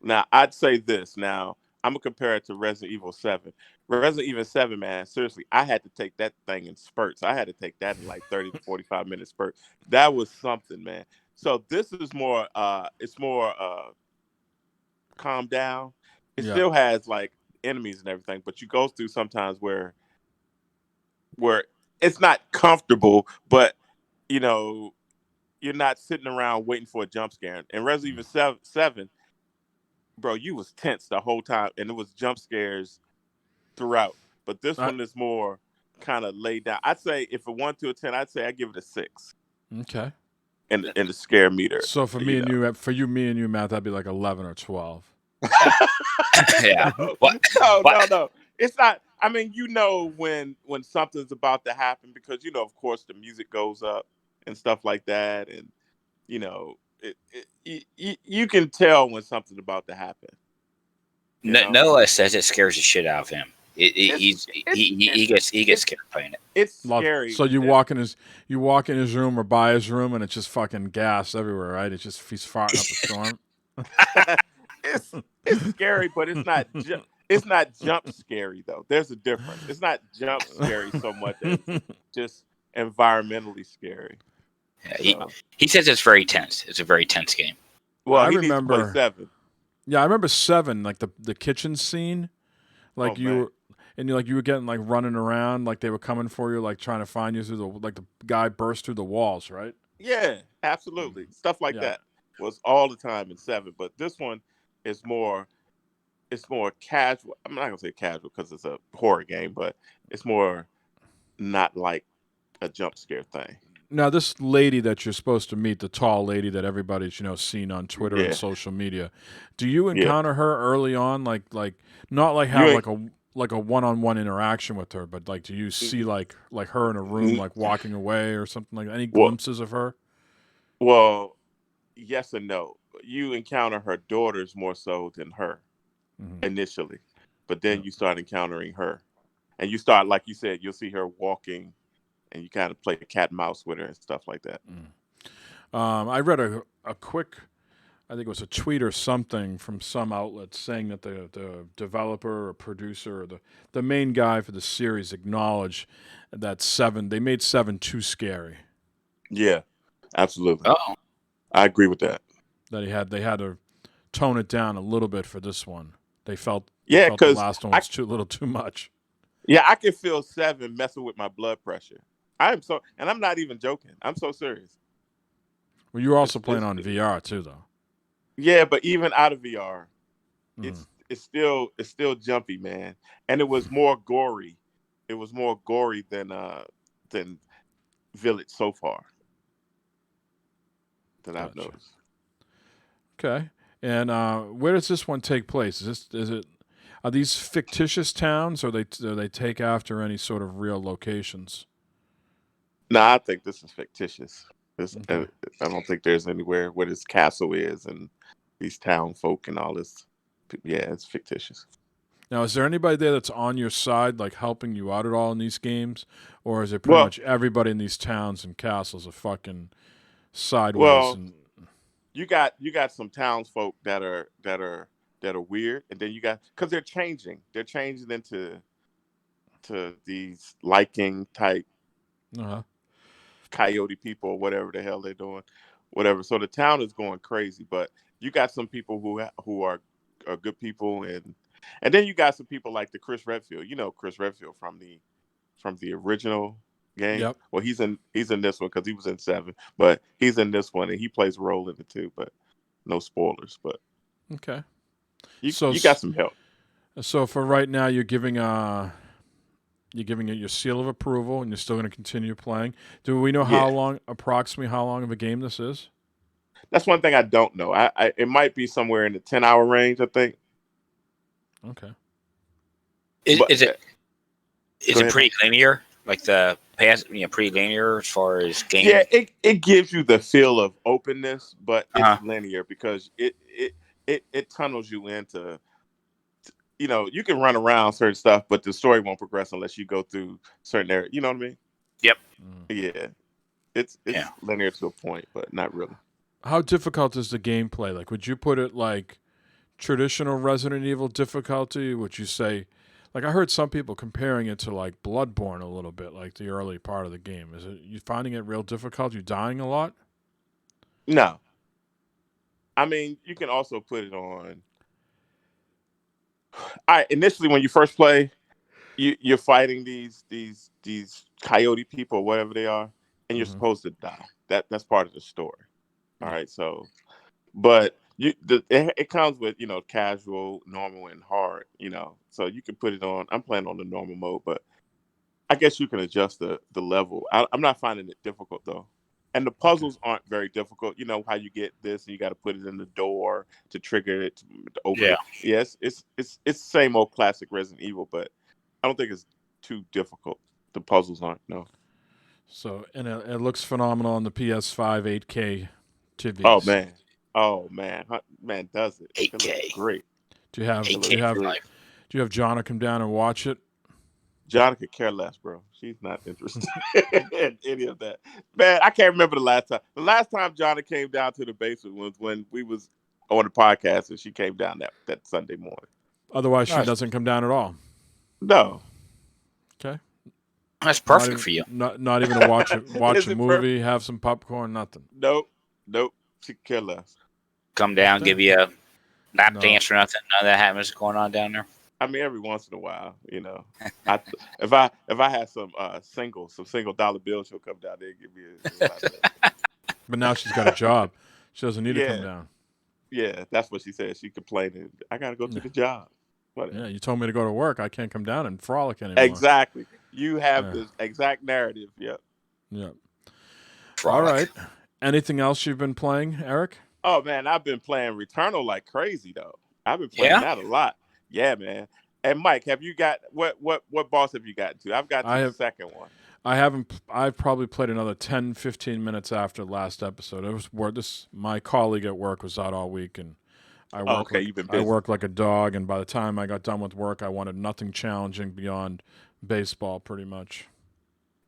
Now, I'd say this. Now, I'm gonna compare it to Resident Evil 7. Resident Evil 7, man, seriously, I had to take that thing in spurts. I had to take that in like 30 to 45 minute spurts. That was something, man. So this is more it's more calm down. It still has like enemies and everything, but you go through sometimes where it's not comfortable, but you're not sitting around waiting for a jump scare. And Resident Evil 7, bro, you was tense the whole time, and it was jump scares throughout. But this one is more kind of laid down. I'd say if a 1 to a 10, I'd say I give it a 6. Okay. In the scare meter. So for me and you, Matt, that'd be like 11 or 12. Yeah. No. It's not. I mean, when something's about to happen because of course, the music goes up and stuff like that, and you can tell when something's about to happen. Noah says it scares the shit out of him. He gets scared playing it. It's scary. So you walk in his room or by his room, and it's just fucking gas everywhere, right? It's just he's farting up a storm. It's scary, but it's not. It's not jump scary though. There's a difference. It's not jump scary so much as just environmentally scary. Yeah, he says it's very tense. It's a very tense game. Well, I remember needs to play 7. Yeah, I remember 7, like the kitchen scene, like you were getting like running around, like they were coming for you, like trying to find you through the guy burst through the walls, right? Yeah, absolutely. Stuff like that was all the time in 7, but this one is more. It's more casual. I'm not gonna say casual because it's a horror game, but it's more not like a jump scare thing. Now, this lady that you're supposed to meet, the tall lady that everybody's seen on Twitter and social media, do you encounter her early on, like not like have like a one-on-one interaction with her, but like do you see like her in a room like walking away or something like that? Any glimpses of her? Well, yes and no. You encounter her daughters more so than her initially, but then you start encountering her, and you start, like you said, you'll see her walking. And you kind of play cat and mouse with her and stuff like that. I read a quick, I think it was a tweet or something from some outlet saying that the developer or producer or the main guy for the series acknowledged that they made 7 too scary. Yeah, absolutely. Oh, I agree with that. That they had to tone it down a little bit for this one. They felt because the last one was a little too much. Yeah, I can feel 7 messing with my blood pressure. And I'm not even joking. I'm so serious. Well, you're also playing on VR too, though. Yeah, but even out of VR, it's still jumpy, man. And it was more gory. It was more gory than Village so far that I've Gotcha. noticed. Okay. And where does this one take place? Are these fictitious towns, or do they take after any sort of real locations? No, I think this is fictitious. Okay. I don't think there's anywhere where this castle is and these town folk and all this. Yeah, it's fictitious. Now, is there anybody there that's on your side, like helping you out at all in these games, or is it pretty Well, much everybody in these towns and castles are fucking sideways? well, And you got some townsfolk that are weird, and then you got because they're changing into these liking type uh coyote people or whatever the hell they're doing, whatever. So the town is going crazy, but you got some people who are good people, and then you got some people like the Chris Redfield. You know Chris Redfield from the original game. yep. Well, he's in this one because he was in 7, but he's in this one and he plays a role in it too. But no spoilers. But Okay. you got some help. So for right now, you're giving it your seal of approval, and you're still going to continue playing. Do we know Yeah. approximately how long of a game this is? That's one thing I don't know. It might be somewhere in the 10-hour range, I think. Okay. But Is it go ahead. pretty linear? Like the past, pretty linear as far as game. Yeah, it gives you the feel of openness, but Uh-huh. it's linear because it tunnels you into. You can run around certain stuff, but the story won't progress unless you go through certain areas. You know what I mean? Yep. Yeah, it's linear to a point, but not really. How difficult is the gameplay? Like, would you put it like traditional Resident Evil difficulty? Would you say, like, I heard some people comparing it to like Bloodborne a little bit, like the early part of the game. Is it you finding it real difficult? You dying a lot? No, I mean you can also put it on. Initially when you first play, you're fighting these coyote people or whatever they are, and you're Mm-hmm. supposed to die. That's part of the story. All Yeah. right, so but it comes with casual, normal, and hard. So you can put it on. I'm playing on the normal mode, but I guess you can adjust the level. I'm not finding it difficult though, and the Okay. puzzles aren't very difficult. You know how you get this, and you got to put it in the door to trigger it to open Yeah. it. Yes, it's the same old classic Resident Evil, but I don't think it's too difficult. The puzzles aren't. No. So, and it looks phenomenal on the PS5 8K Oh TVs. man. Oh man. Man does it. It looks 8K. great. Do you have It 8K looks for great. life. Do you have Jonna come down and watch it? John could care less, bro. She's not interested in any of that. Man, I can't remember the last time. The last time Johnny came down to the basement was when we was on the podcast and she came down that Sunday morning. Otherwise, she Nice. doesn't come down at all. No. Okay. That's perfect for you. Not even to watch Is a it movie, have some popcorn, nothing. Nope. She could care less. Come down, Okay. give you a lap No. dance or nothing. None of that happens going on down there. I mean, every once in a while, if I had some single dollar bills, she'll come down there and give me a But now she's got a job. She doesn't need to come Yeah. down. Yeah, that's what she said. She complained. I gotta go to the job. Whatever. Yeah, you told me to go to work. I can't come down and frolic anymore. Exactly. You have Yeah. this exact narrative. Yep. Yeah. Frolic. All right. Anything else you've been playing, Eric? Oh man, I've been playing Returnal like crazy though. I've been playing that a lot. Yeah, man. And Mike, have you got what boss have you gotten to? I've got to the second one. I haven't. I've probably played another 10, 15 minutes after the last episode. It was my colleague at work was out all week, and I work you've been busy. I work like a dog. And by the time I got done with work, I wanted nothing challenging beyond baseball, pretty much.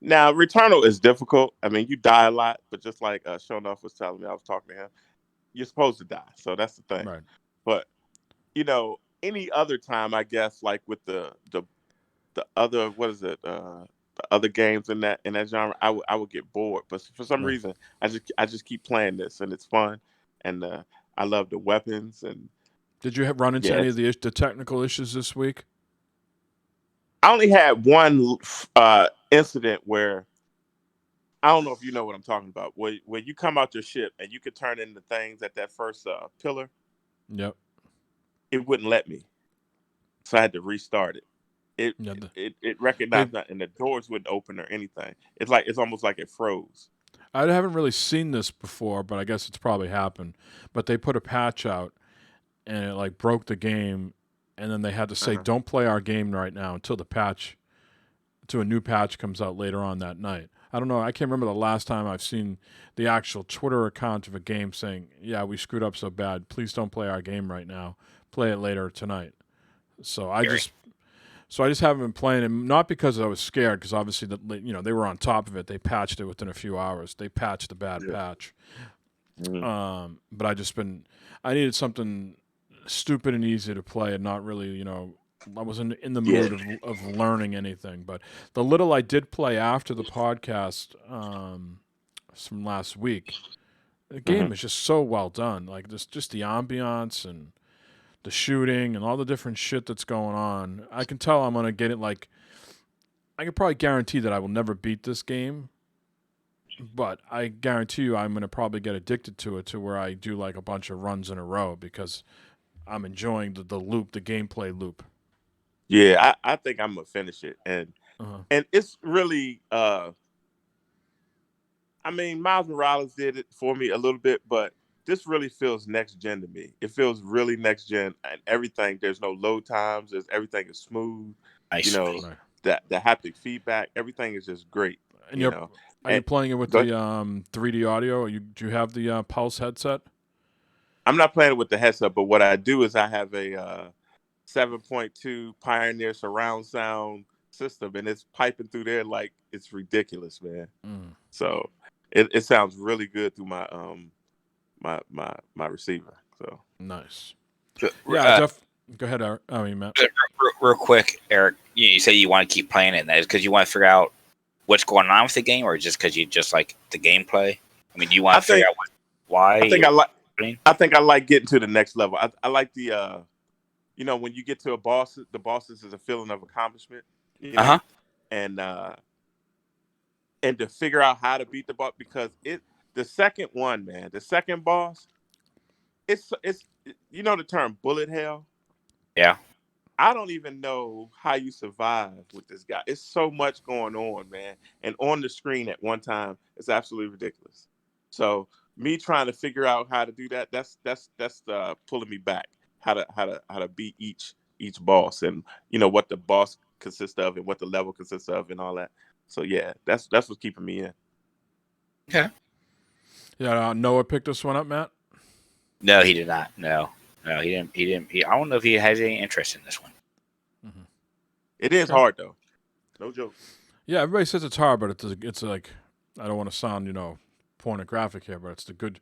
Now, Returnal is difficult. I mean, you die a lot, but just like Shonoff was telling me, I was talking to him. You're supposed to die, so that's the thing. Right. But any other time, I guess, like with the other the other games in that genre, I would get bored. But for some reason, I just keep playing this, and it's fun, and I love the weapons. And did you run into any of the technical issues this week? I only had one incident where I don't know if you know what I'm talking about. Where you come out your ship and you could turn into things at that first pillar. Yep. It wouldn't let me. so I had to restart it. It Yeah, it recognized that, and the doors wouldn't open or anything. It's almost like it froze. I haven't really seen this before, but I guess it's probably happened. But they put a patch out, and it like broke the game, and then they had to say, "Don't play our game right now until a new patch comes out later on that night." I don't know. I can't remember the last time I've seen the actual Twitter account of a game saying, "Yeah, we screwed up so bad. Please don't play our game right now. Play it later tonight." So I just haven't been playing it, not because I was scared, because obviously they were on top of it. They patched it within a few hours. They patched the bad patch. But I needed something stupid and easy to play, and not really, I wasn't in the mood of learning anything. But the little I did play after the podcast from last week, the game is just so well done. Like just the ambiance and the shooting and all the different shit that's going on. I can tell I'm going to get it. Like, I can probably guarantee that I will never beat this game, but I guarantee you I'm going to probably get addicted to it, to where I do like a bunch of runs in a row, because I'm enjoying the loop, the gameplay loop. Yeah, I think I'm gonna finish it, and it's really I mean, Miles Morales did it for me a little bit, but this really feels next gen to me. It feels really next gen, and everything. There's no load times. Everything is smooth. Nice. The haptic feedback. Everything is just great. And are you playing it with the 3D audio? Do you have the Pulse headset? I'm not playing it with the headset, but what I do is I have a 7.2 Pioneer surround sound system, and it's piping through there like it's ridiculous, man. So it sounds really good through my my receiver. So nice. Yeah, go ahead, Eric. I mean, Matt. Real quick, Eric. You say you want to keep playing it, and that is because you want to figure out what's going on with the game, or just because you just like the gameplay? I mean, do you want to figure out why? I think I like getting to the next level. I like the when you get to a boss, the bosses is a feeling of accomplishment. And to figure out how to beat the boss, because the second boss, it's the term bullet hell. Yeah. I don't even know how you survive with this guy. It's so much going on, man. And on the screen at one time, it's absolutely ridiculous. So me trying to figure out how to do that, that's pulling me back. How to beat each boss, and what the boss consists of, and what the level consists of, and all that. So yeah, that's what's keeping me in. Okay. Yeah, Noah picked this one up, Matt? No, he did not. No, he didn't. I don't know if he has any interest in this one. It is hard though. No joke. Yeah, everybody says it's hard, but it's like, I don't want to sound pornographic here, but it's the good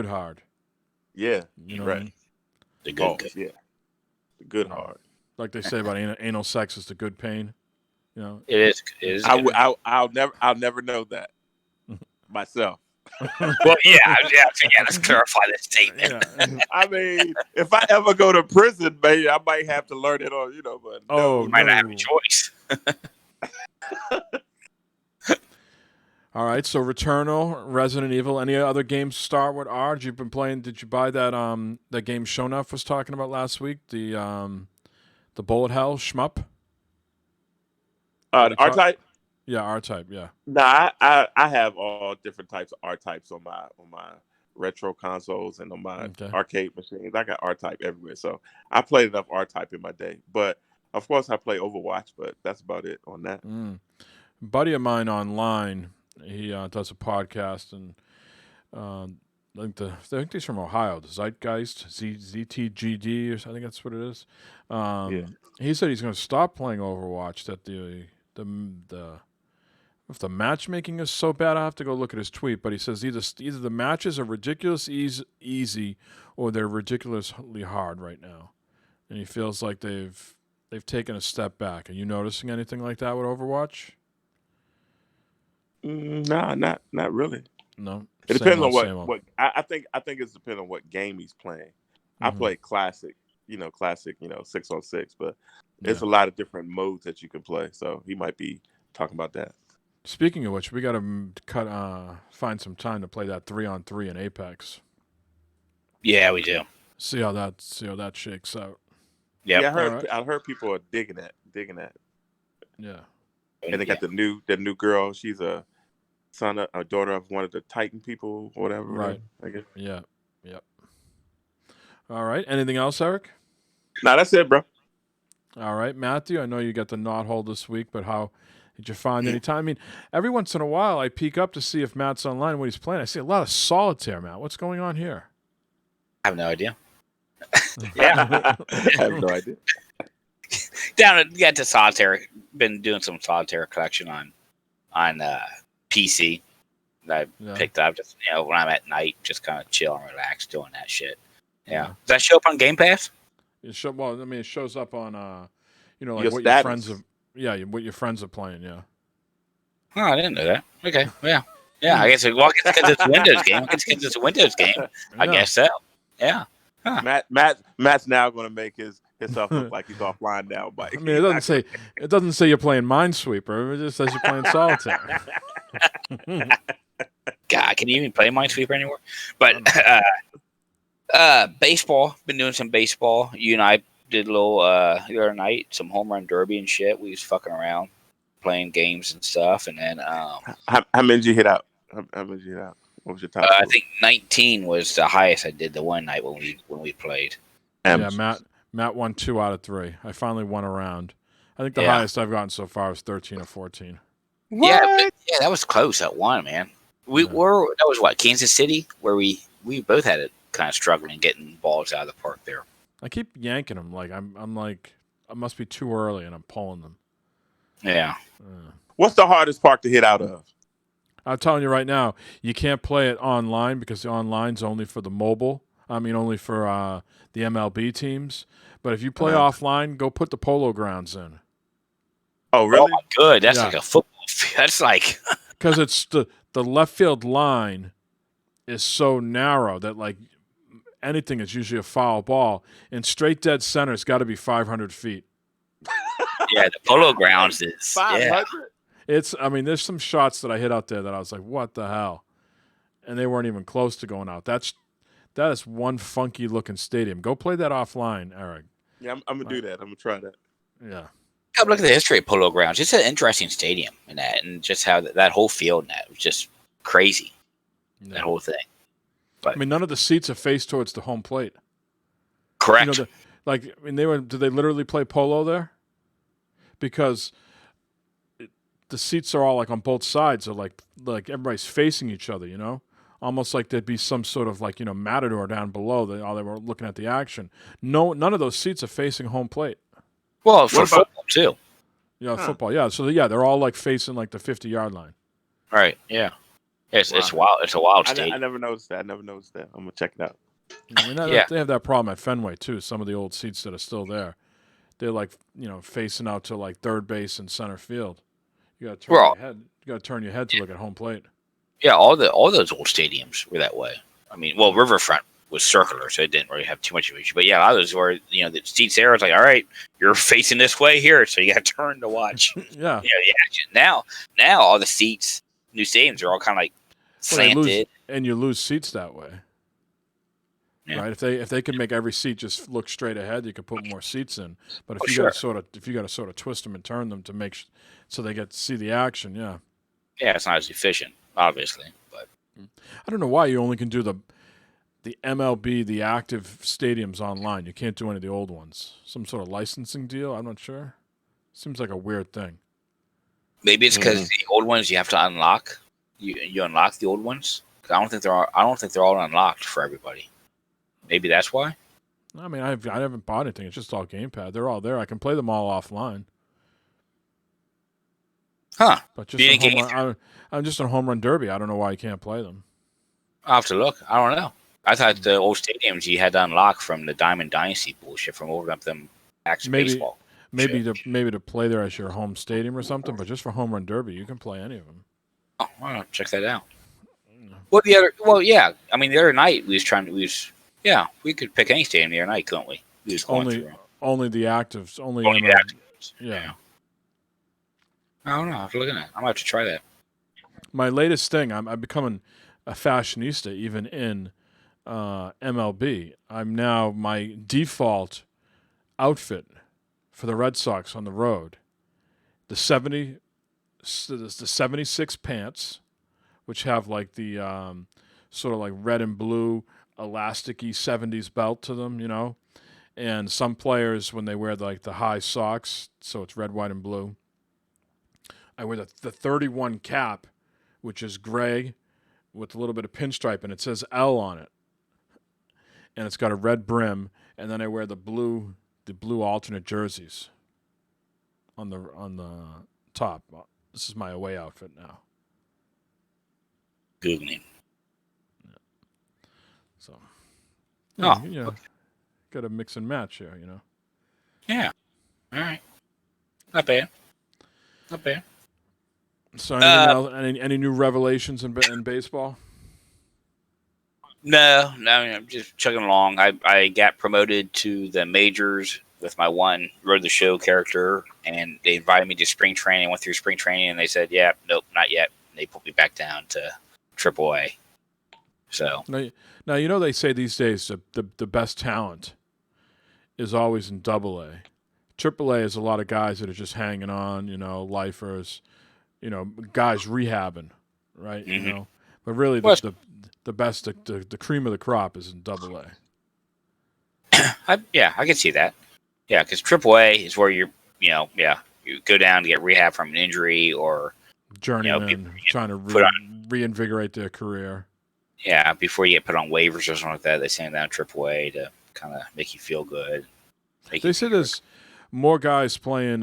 hard. Yeah, you know right. What I mean? The good. Yeah, the good hard. Like they say about anal sex is the good pain. It is. I'll never know that myself. Well, yeah. Let's clarify this statement. Yeah. I mean, if I ever go to prison, maybe I might have to learn it on, but you might not have a choice. All right, so Returnal, Resident Evil, any other games to start with? You've been playing? Did you buy that that game Shonuff was talking about last week? The Bullet Hell shmup. The R-Type. Yeah, R-Type. Yeah. Nah, I have all different types of R-Types on my retro consoles and on my arcade machines. I got R-Type everywhere, so I played enough R-Type in my day. But of course, I play Overwatch, but that's about it on that. Buddy of mine online, he does a podcast, and I think he's from Ohio, the Zeitgeist, ZTGD, or I think that's what it is. He said he's going to stop playing Overwatch. That if the matchmaking is so bad, I have to go look at his tweet. But he says either the matches are ridiculously easy, or they're ridiculously hard right now, and he feels like they've taken a step back. Are you noticing anything like that with Overwatch? Nah, not really. No, it depends on what I think it's depending on what game he's playing. I play classic, 6-on-6, but there's a lot of different modes that you can play. So he might be talking about that. Speaking of which, we got to find some time to play that 3-on-3 in Apex. Yeah, we do. See how that shakes out. Yep. Yeah, All right. I heard people are digging that. Yeah. And they got the new girl. She's a daughter of one of the Titan people, or whatever. Right. I guess. Yeah. Yep. All right. Anything else, Eric? Nah, that's it, bro. All right, Matthew. I know you got the knot hole this week, but how did you find any time? I mean, every once in a while, I peek up to see if Matt's online, what he's playing. I see a lot of solitaire, Matt. What's going on here? I have no idea. Yeah. I have no idea. Got to solitaire. Been doing some solitaire collection on PC. That I picked up just when I'm at night, just kind of chill and relax doing that shit. Yeah. Does that show up on Game Pass? It shows up on like Your what status. your friends have. Yeah, what your friends are playing. Yeah. Oh, I didn't know that. Okay. Yeah. Yeah. I guess because it's a Windows game. Because it's a Windows game. I guess so. Yeah. Huh. Matt's now going to make himself look like he's offline now. But I mean, it doesn't say you're playing Minesweeper. It just says you're playing solitaire. God, can you even play Minesweeper anymore? But baseball. Been doing some baseball. You and I did a little the other night, some home run derby and shit. We was fucking around, playing games and stuff, and then how many did you hit out? How many did you hit out? What was your top? I think 19 was the highest I did the one night when we played. Yeah, Matt won 2 out of 3. I finally won a round. I think the highest I've gotten so far is 13 or 14. What? Yeah, that was close at one, man. That was what, Kansas City, where we both had it kind of struggling getting balls out of the park there. I keep yanking them. Like I'm like, I must be too early, and I'm pulling them. Yeah. What's the hardest park to hit out of? I'm telling you right now, you can't play it online because the online's only for the mobile. I mean, only for the MLB teams. But if you play offline, go put the Polo Grounds in. Oh, really? Oh, good. That's like a football field. That's like because it's the left field line is so narrow that like anything is usually a foul ball, and straight dead center's got to be 500 feet. Yeah, the Polo Grounds is 500. There's some shots that I hit out there that I was like, what the hell? And they weren't even close to going out. That is one funky looking stadium. Go play that offline, Eric. Yeah, I'm gonna do that. I'm gonna try that. Yeah. Come look at the history of Polo Grounds. It's an interesting stadium in that, and just how that whole field in that was just crazy. Yeah. That whole thing. But I mean, none of the seats are faced towards the home plate. Correct. Did they literally play polo there? Because the seats are all like on both sides, so like everybody's facing each other, almost like there'd be some sort of like matador down below. They were looking at the action. No, none of those seats are facing home plate. Well, for football too. Yeah, football. Yeah, so they're all like facing like the 50-yard line. Right. Yeah. It's wild. It's a wild stadium. I never noticed that. I'm gonna check it out. I mean, they have that problem at Fenway too. Some of the old seats that are still there, they're like facing out to like third base and center field. You got to turn your head. You got to turn your head to look at home plate. Yeah, all those old stadiums were that way. I mean, well, Riverfront was circular, so it didn't really have too much of an issue. But yeah, a lot of those were the seats there. It's like, all right, you're facing this way here, so you got to turn to watch. Yeah. The action. Now all the seats, new stadiums are all kind of like slanted, and you lose seats that way. Yeah. Right? If they could make every seat just look straight ahead, you could put more seats in. But if you got to sort of twist them and turn them to make so they get to see the action, yeah. Yeah, it's not as efficient, obviously. But I don't know why you only can do the MLB, the active stadiums online. You can't do any of the old ones. Some sort of licensing deal. I'm not sure. Seems like a weird thing. Maybe it's because the old ones you have to unlock. You unlock the old ones. I don't think they're all unlocked for everybody. Maybe that's why. I mean, I haven't bought anything. It's just all gamepad. They're all there. I can play them all offline. Huh? But I'm just on home run derby. I don't know why you can't play them. I'll have to look. I don't know. I thought the old stadiums you had to unlock from the Diamond Dynasty bullshit from over up them baseball. Maybe to play there as your home stadium or something. But just for home run derby, you can play any of them. Oh, I'll check that out. Well, yeah. I mean, the other night we could pick any stadium the other night, couldn't we? Only the actives. Only the actives. Yeah. I don't know. I have to look at it. I'm going to have to try that. My latest thing, I'm becoming a fashionista even in MLB. I'm now, my default outfit for the Red Sox on the road. The 76 pants, which have like the sort of like red and blue elasticy 70s belt to them, you know. And some players, when they wear like the high socks, so it's red, white, and blue. I wear the 31 cap, which is gray with a little bit of pinstripe, and it says L on it. And it's got a red brim, and then I wear the blue alternate jerseys on the top. This is my away outfit now. Googling. Yeah. So, okay. Got to mix and match here, you know. Yeah. All right. Not bad. Not bad. So, anything else? Any new revelations in baseball? No, I'm just chugging along. I got promoted to the majors with my one Road the Show character, and they invited me to spring training. I went through spring training, and they said, "Yeah, nope, not yet." And they put me back down to AAA. So now you know they say these days the best talent is always in AA. AAA is a lot of guys that are just hanging on, you know, lifers, you know, guys rehabbing, right? Mm-hmm. You know, but really the best, the cream of the crop is in AA. I can see that. Yeah, because AAA is where you go down to get rehab from an injury or journeyman trying to reinvigorate their career. Yeah, before you get put on waivers or something like that, they send down AAA to kind of make you feel good. They say there's more guys playing,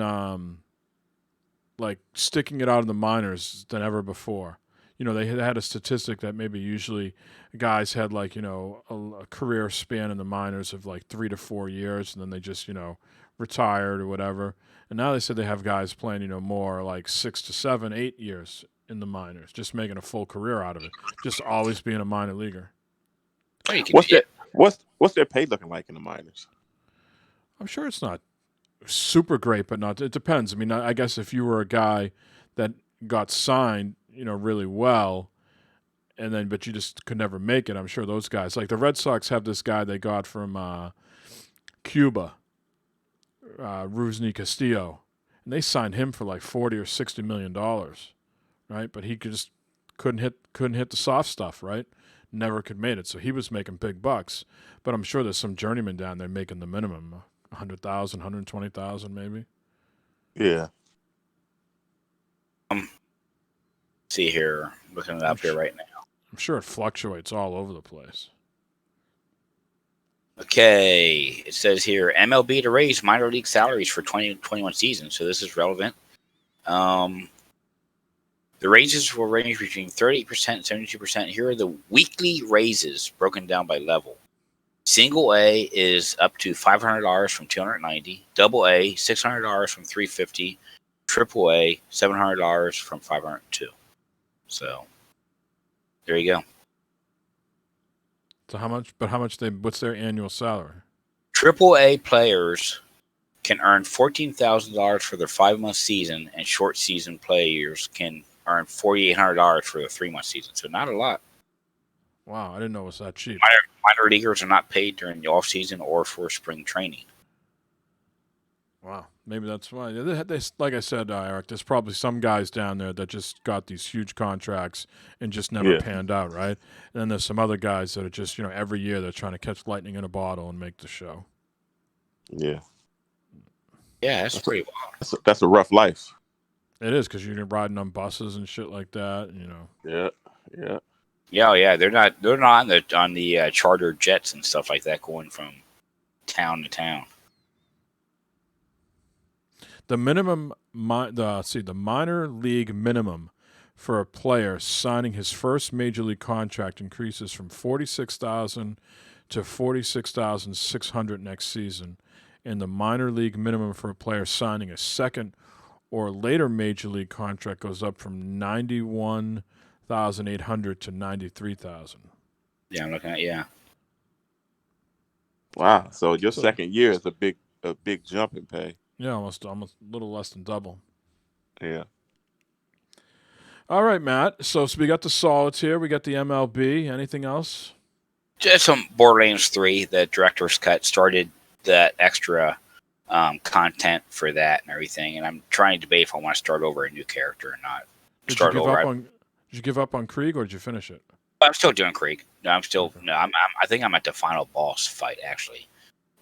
like sticking it out in the minors than ever before. You know, they had a statistic that maybe usually guys had like, you know, a career span in the minors of like 3 to 4 years, and then they just, you know, retired or whatever. And now they said they have guys playing, you know, more like 6 to 7, 8 years in the minors, just making a full career out of it, just always being a minor leaguer. What's their pay looking like in the minors? I'm sure it's not super great, but it depends. I mean, I guess if you were a guy that got signed, you know, really well, but you just could never make it, I'm sure those guys, like the Red Sox have this guy they got from Cuba, Rusney Castillo, and they signed him for like $40 or $60 million, right? But he couldn't hit the soft stuff, right? Never could make it, so he was making big bucks. But I'm sure there's some journeyman down there making the minimum, 100,000, 120,000, maybe. Yeah. See here, looking it up here right now. I'm sure it fluctuates all over the place. Okay, it says here MLB to raise minor league salaries for 2021 season, so this is relevant. The raises will range between 38% and 72%. Here are the weekly raises broken down by level. Single A is up to $500 from $290. Double A, $600 from $350. Triple A, $700 from $502. So there you go. So how much? But what's their annual salary? Triple A players can earn $14,000 for their 5-month season, and short season players can earn $4,800 for the 3-month season. So not a lot. Wow, I didn't know it was that cheap. Minor leaguers are not paid during the off season or for spring training. Wow, maybe that's why. Like I said, Eric, there's probably some guys down there that just got these huge contracts and just never panned out, right? And then there's some other guys that are just, you know, every year they're trying to catch lightning in a bottle and make the show. Yeah. Yeah, that's pretty wild. That's a rough life. It is, because you're riding on buses and shit like that, you know. Yeah. Yeah. They're not on the charter jets and stuff like that going from town to town. The minor league minimum for a player signing his first major league contract increases from $46,000 to $46,600 next season, and the minor league minimum for a player signing a second or later major league contract goes up from $91,800 to $93,000. Yeah, I'm looking at Wow. So your second year is a big jump in pay. Yeah, almost a little less than double. Yeah. All right, Matt. So we got the solids here. We got the MLB. Anything else? Just some Borderlands 3, the director's cut, started that extra content for that and everything. And I'm trying to debate if I want to start over a new character or not. Did you give up on Krieg, or did you finish it? I'm still doing Krieg. No, I'm still I think I'm at the final boss fight actually,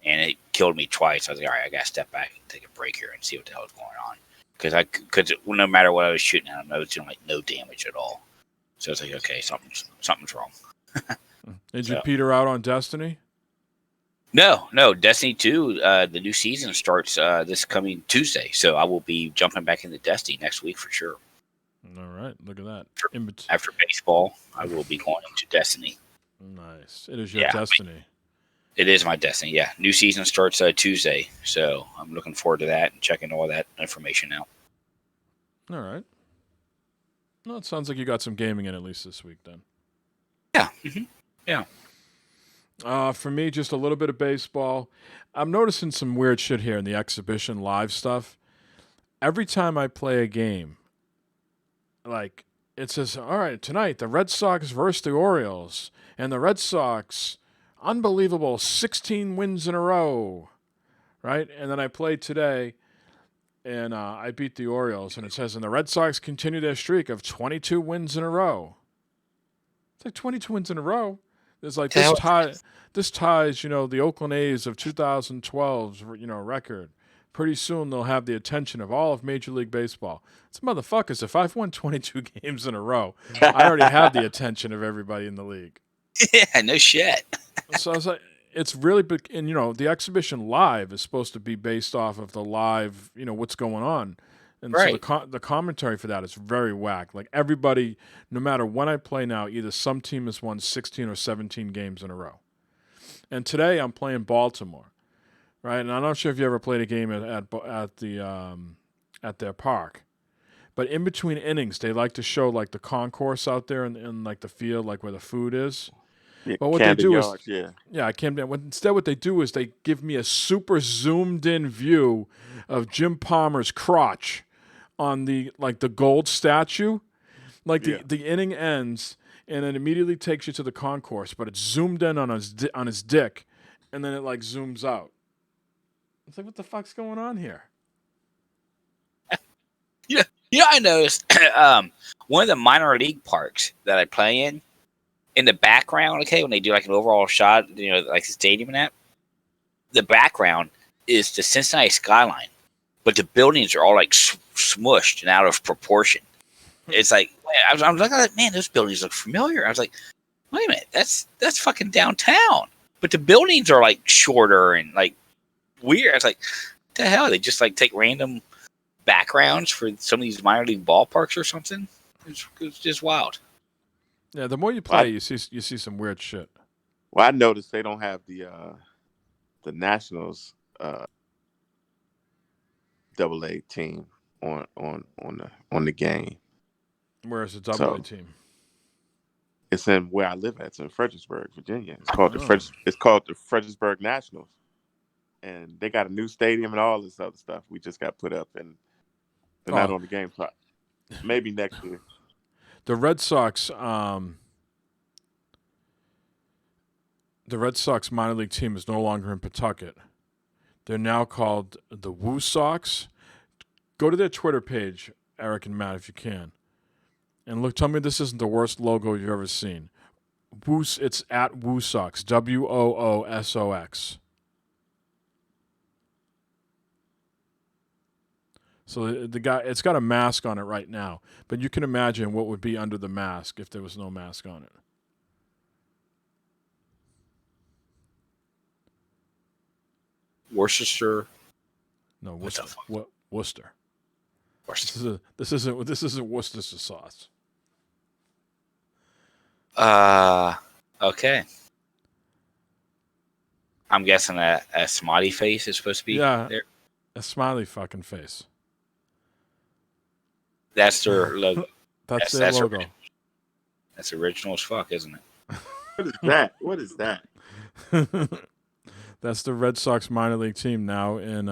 and it killed me twice. I was like, all right, I gotta step back and take a break here and see what the hell is going on, because no matter what I was shooting at him, I was doing like no damage at all. So it's like, okay, something's wrong. Did you peter out on Destiny? No, Destiny 2, the new season starts this coming Tuesday, so I will be jumping back into Destiny next week for sure. All right, look at that. After baseball, I will be going into Destiny. Nice. It is your Destiny. It is my Destiny, yeah. New season starts Tuesday, so I'm looking forward to that and checking all that information out. All right. No, it sounds like you got some gaming in at least this week then. Yeah. Mm-hmm. Yeah. For me, just a little bit of baseball. I'm noticing some weird shit here in the exhibition live stuff. Every time I play a game, like, it says, all right, tonight, the Red Sox versus the Orioles. And the Red Sox, unbelievable, 16 wins in a row. Right? And then I played today, and I beat the Orioles. And it says, and the Red Sox continue their streak of 22 wins in a row. It's like 22 wins in a row. There's like this ties, the Oakland A's of 2012's, record. Pretty soon they'll have the attention of all of Major League Baseball. It's motherfuckers. If I've won 22 games in a row, I already have the attention of everybody in the league. Yeah, no shit. So I was like, it's really big. And, the exhibition live is supposed to be based off of the live, what's going on. And right. So the commentary for that is very whack. Like everybody, no matter when I play now, either some team has won 16 or 17 games in a row. And today I'm playing Baltimore, right? And I'm not sure if you ever played a game at their park, but in between innings they like to show like the concourse out there in like the field, like where the food is. Yeah, but what Camden they do Yards, is, instead what they do is they give me a super zoomed in view of Jim Palmer's crotch on the gold statue. The inning ends and it immediately takes you to the concourse, but it's zoomed in on his dick, and then it like zooms out. It's like, what the fuck's going on here? Yeah, I noticed one of the minor league parks that I play in the background, okay, when they do like an overall shot, like the stadium and that, the background is the Cincinnati skyline, but the buildings are all like smushed and out of proportion. It's like, I was looking at it, man, those buildings look familiar. I was like, wait a minute, that's fucking downtown. But the buildings are like shorter and like weird. I was like, what the hell? They just like take random backgrounds for some of these minor league ballparks or something. It's just wild. Yeah, the more you play, you see some weird shit. Well, I noticed they don't have the Nationals AA team on the game. Where's the AA team? It's in where I live at. It's in Fredericksburg, Virginia. It's called the Fredericksburg Nationals, and they got a new stadium and all this other stuff. We just got put up, and they're not on the game clock. Maybe next year. The Red Sox, minor league team is no longer in Pawtucket. They're now called the Woo Sox. Go to their Twitter page, Eric and Matt, if you can. And look, tell me this isn't the worst logo you've ever seen. It's at Woo Sox, WOOSOX. So the guy, it's got a mask on it right now, but you can imagine what would be under the mask if there was no mask on it. Worcester. No, Worcester. Worcester. This isn't Worcestershire sauce. Okay. I'm guessing a smiley face is supposed to be there. A smiley fucking face. That's their logo. That's their logo. That's original as fuck, isn't it? What is that? That's the Red Sox minor league team now in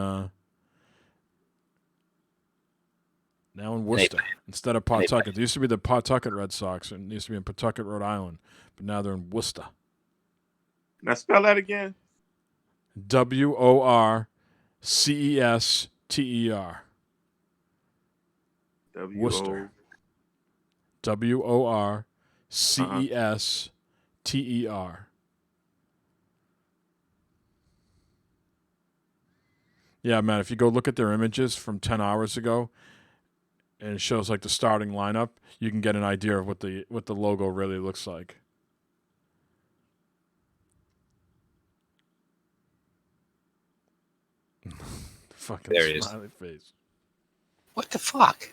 Worcester instead of Pawtucket. It used to be the Pawtucket Red Sox, and it used to be in Pawtucket, Rhode Island, but now they're in Worcester. Now spell that again. WORCESTER. Cester. Worcester. Worcester. Yeah, man, if you go look at their images from 10 hours ago and it shows like the starting lineup, you can get an idea of what the logo really looks like. Fucking There it smiley face. What the fuck?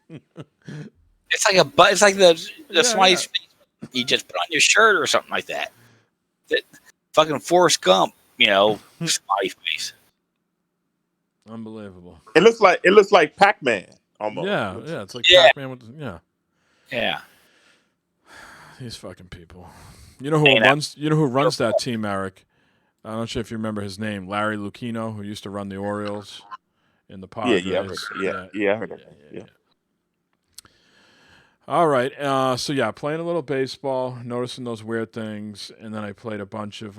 It's like it's like the smiley face you just put on your shirt or something like that. That fucking Forrest Gump, smiley face. Unbelievable. It looks like Pac-Man almost. Yeah, it's like Pac-Man with Yeah. These fucking people. You know who runs that team, Eric? I'm not sure if you remember his name, Larry Lucchino, who used to run the Orioles in the Padres. Yeah, I heard of him. Yeah. All right. Playing a little baseball, noticing those weird things, and then I played a bunch of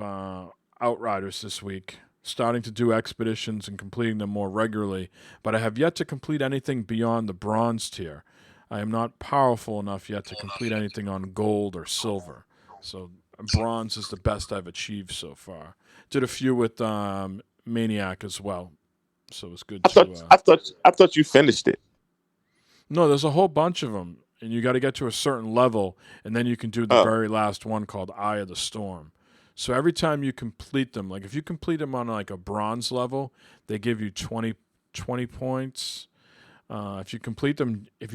Outriders this week, starting to do expeditions and completing them more regularly, but I have yet to complete anything beyond the bronze tier. I am not powerful enough yet to complete anything on gold or silver. So bronze is the best I've achieved so far. Did a few with Maniac as well. So it was good I thought you finished it. No, there's a whole bunch of them, and you got to get to a certain level, and then you can do the very last one called Eye of the Storm. So every time you complete them, like if you complete them on like a bronze level, they give you 20 points. If you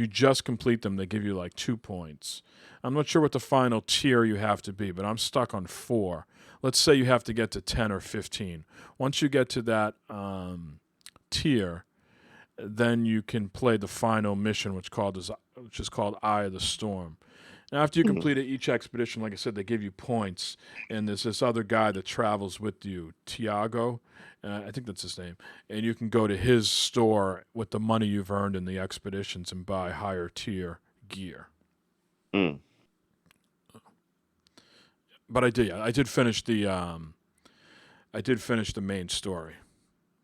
just complete them, they give you like 2 points. I'm not sure what the final tier you have to be, but I'm stuck on 4. Let's say you have to get to 10 or 15. Once you get to that tier, then you can play the final mission, which is called Eye of the Storm. Now, after you complete each expedition, like I said, they give you points, and there's this other guy that travels with you, Tiago, I think that's his name, and you can go to his store with the money you've earned in the expeditions and buy higher tier gear. But I did finish the main story.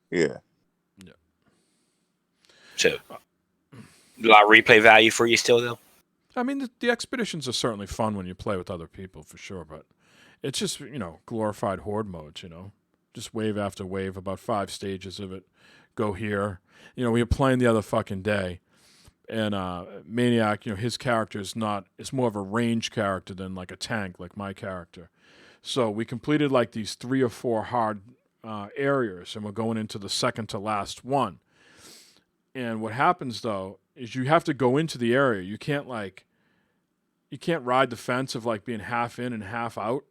Yeah. So, a lot of replay value for you still, though? I mean, the expeditions are certainly fun when you play with other people, for sure, but it's just, glorified horde mode, Just wave after wave, about 5 stages of it. Go here. We were playing the other fucking day, and Maniac, his character is more of a range character than like a tank, like my character. So we completed like these 3 or 4 hard areas, and we're going into the second to last one. And what happens though is you have to go into the area. You can't ride the fence of like being half in and half out.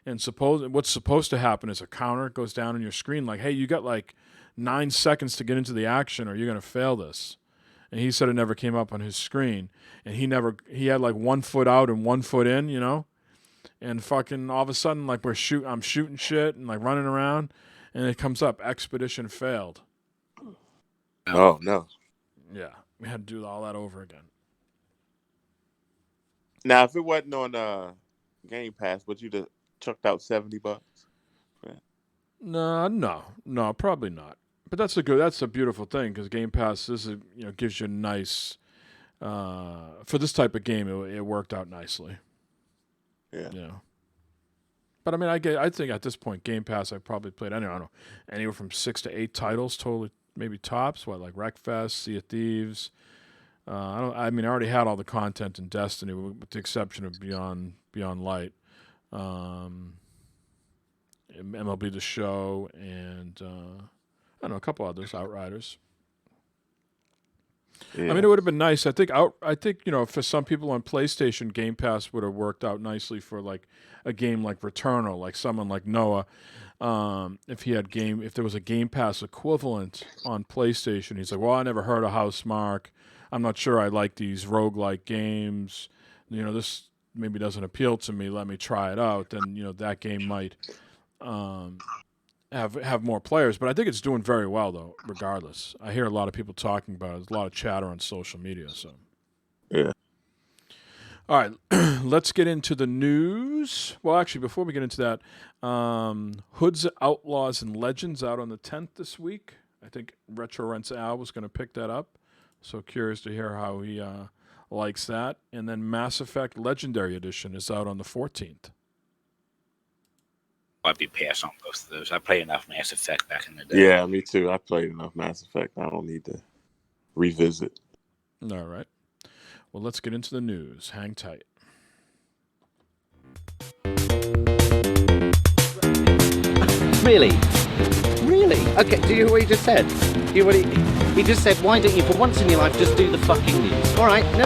And what's supposed to happen is a counter goes down on your screen like, hey, you got like 9 seconds to get into the action or you're gonna fail this. And he said it never came up on his screen. And he had like 1 foot out and 1 foot in, And fucking all of a sudden like I'm shooting shit and like running around and it comes up, expedition failed. Oh, no. Yeah, we had to do all that over again. Now, if it wasn't on Game Pass, would you have chucked out $70? Yeah. No, probably not. But that's a beautiful thing because Game Pass gives you nice for this type of game. It worked out nicely. Yeah. But I mean, I think at this point, Game Pass, I've probably played I don't know, anywhere from 6 to 8 titles totally. Maybe tops, like Wreckfest, Sea of Thieves. I already had all the content in Destiny, with the exception of Beyond Light, MLB The Show, and I don't know, a couple others, Outriders. Yeah. I mean, it would have been nice. I think for some people on PlayStation, Game Pass would have worked out nicely for like a game like Returnal, like someone like Noah. If there was a Game Pass equivalent on PlayStation, he's like, well, I never heard of Housemarque. I'm not sure I like these roguelike games. This maybe doesn't appeal to me. Let me try it out. Then, that game might have more players. But I think it's doing very well, though, regardless. I hear a lot of people talking about it. There's a lot of chatter on social media. So, yeah. All right, let's get into the news. Well, actually, before we get into that, Hoods, Outlaws, and Legends out on the 10th this week. I think Retro Rents Al was going to pick that up. So curious to hear how he likes that. And then Mass Effect Legendary Edition is out on the 14th. I'd be pass on both of those. I played enough Mass Effect back in the day. Yeah, me too. I played enough Mass Effect. I don't need to revisit. All right. Well, let's get into the news. Hang tight. Really? Really? Okay, do you hear what he just said? Do you hear what he just said, why don't you, for once in your life, just do the fucking news? All right, no.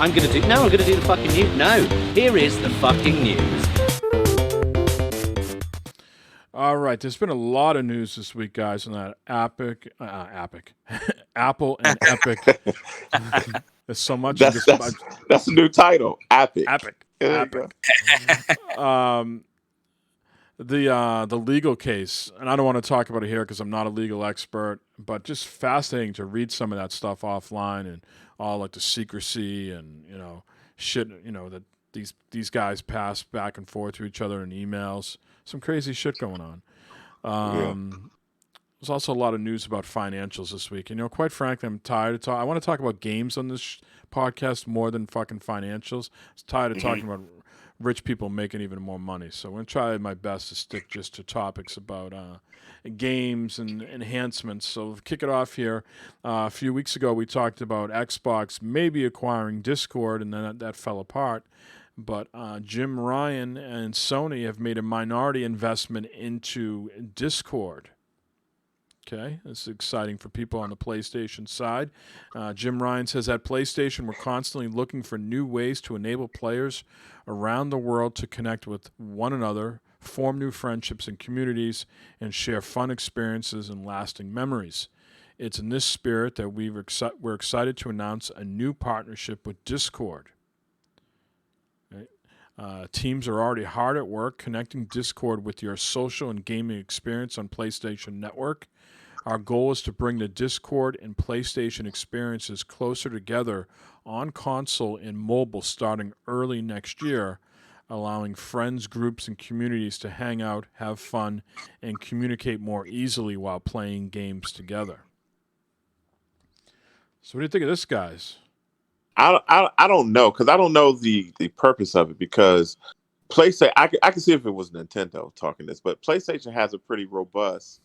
I'm gonna do the fucking news. No, here is the fucking news. All right, there's been a lot of news this week, guys, on that Apple and Epic. There's so much. That's the new title, Epic. Epic. The legal case, and I don't want to talk about it here because I'm not a legal expert, but just fascinating to read some of that stuff offline and all like the secrecy and shit that these guys pass back and forth to each other in emails. Some crazy shit going on. There's also a lot of news about financials this week. And, quite frankly, I'm tired of talking. I want to talk about games on this podcast more than fucking financials. I'm tired of talking about rich people making even more money. So I'm going to try my best to stick just to topics about games and enhancements. So we'll kick it off here. A few weeks ago, we talked about Xbox maybe acquiring Discord, and then that fell apart. But Jim Ryan and Sony have made a minority investment into Discord. Okay, this is exciting for people on the PlayStation side. Jim Ryan says at PlayStation, we're constantly looking for new ways to enable players around the world to connect with one another, form new friendships and communities, and share fun experiences and lasting memories. It's in this spirit that we're excited to announce a new partnership with Discord. Teams are already hard at work connecting Discord with your social and gaming experience on PlayStation Network. Our goal is to bring the Discord and PlayStation experiences closer together on console and mobile starting early next year, allowing friends, groups, and communities to hang out, have fun, and communicate more easily while playing games together. So what do you think of this, guys? I don't know, because I don't know the purpose of it, because PlayStation, I can see if it was Nintendo talking this, but PlayStation has a pretty robust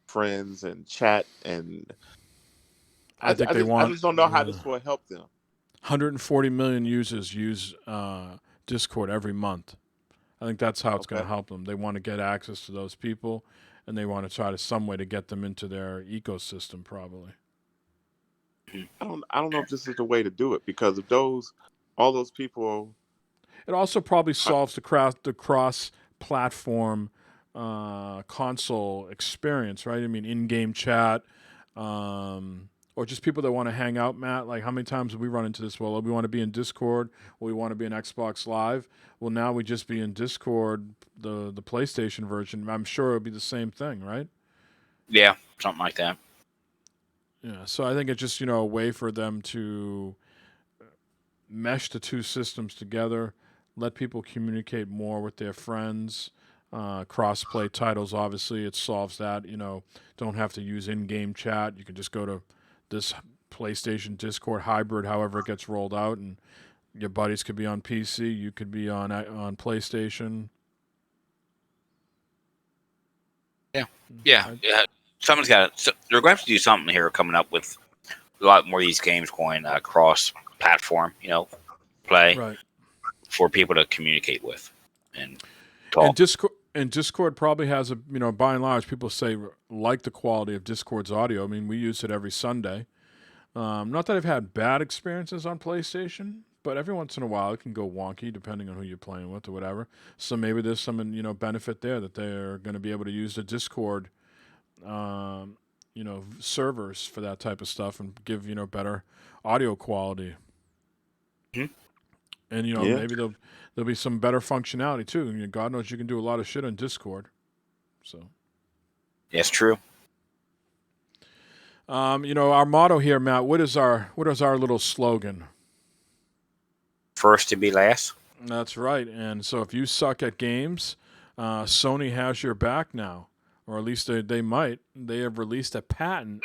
friends and chat, and I just don't know how this will help them. 140 million users use Discord every month. I think that's how it's going to help them. They want to get access to those people, and they want to try to some way to get them into their ecosystem, probably. I don't know if this is the way to do it, because of all those people. It also probably solves the cross-platform console experience, right? I mean, in-game chat, or just people that want to hang out, Matt. Like, how many times have we run into this? Well, we want to be in Discord, or we want to be in Xbox Live. Well, now we just be in Discord, the PlayStation version. I'm sure it'll be the same thing, right? Yeah, something like that. Yeah, so I think it's just, a way for them to mesh the two systems together, let people communicate more with their friends. Cross-play titles, obviously, it solves that. Don't have to use in-game chat. You can just go to this PlayStation Discord hybrid, however it gets rolled out, and your buddies could be on PC, you could be on PlayStation. Yeah. Someone's got to. They're going to have to do something here coming up with a lot more of these games going cross-platform, play for people to communicate with and talk. And Discord probably has by and large, people say like the quality of Discord's audio. I mean, we use it every Sunday. Not that I've had bad experiences on PlayStation, but every once in a while it can go wonky depending on who you're playing with or whatever. So maybe there's some benefit there that they're going to be able to use the Discord servers for that type of stuff and give better audio quality. Mm-hmm. And maybe there'll be some better functionality too. God knows you can do a lot of shit on Discord. So that's true. Our motto here, Matt. What is our little slogan? First to be last. That's right. And so if you suck at games, Sony has your back now, or at least they might. They have released a patent.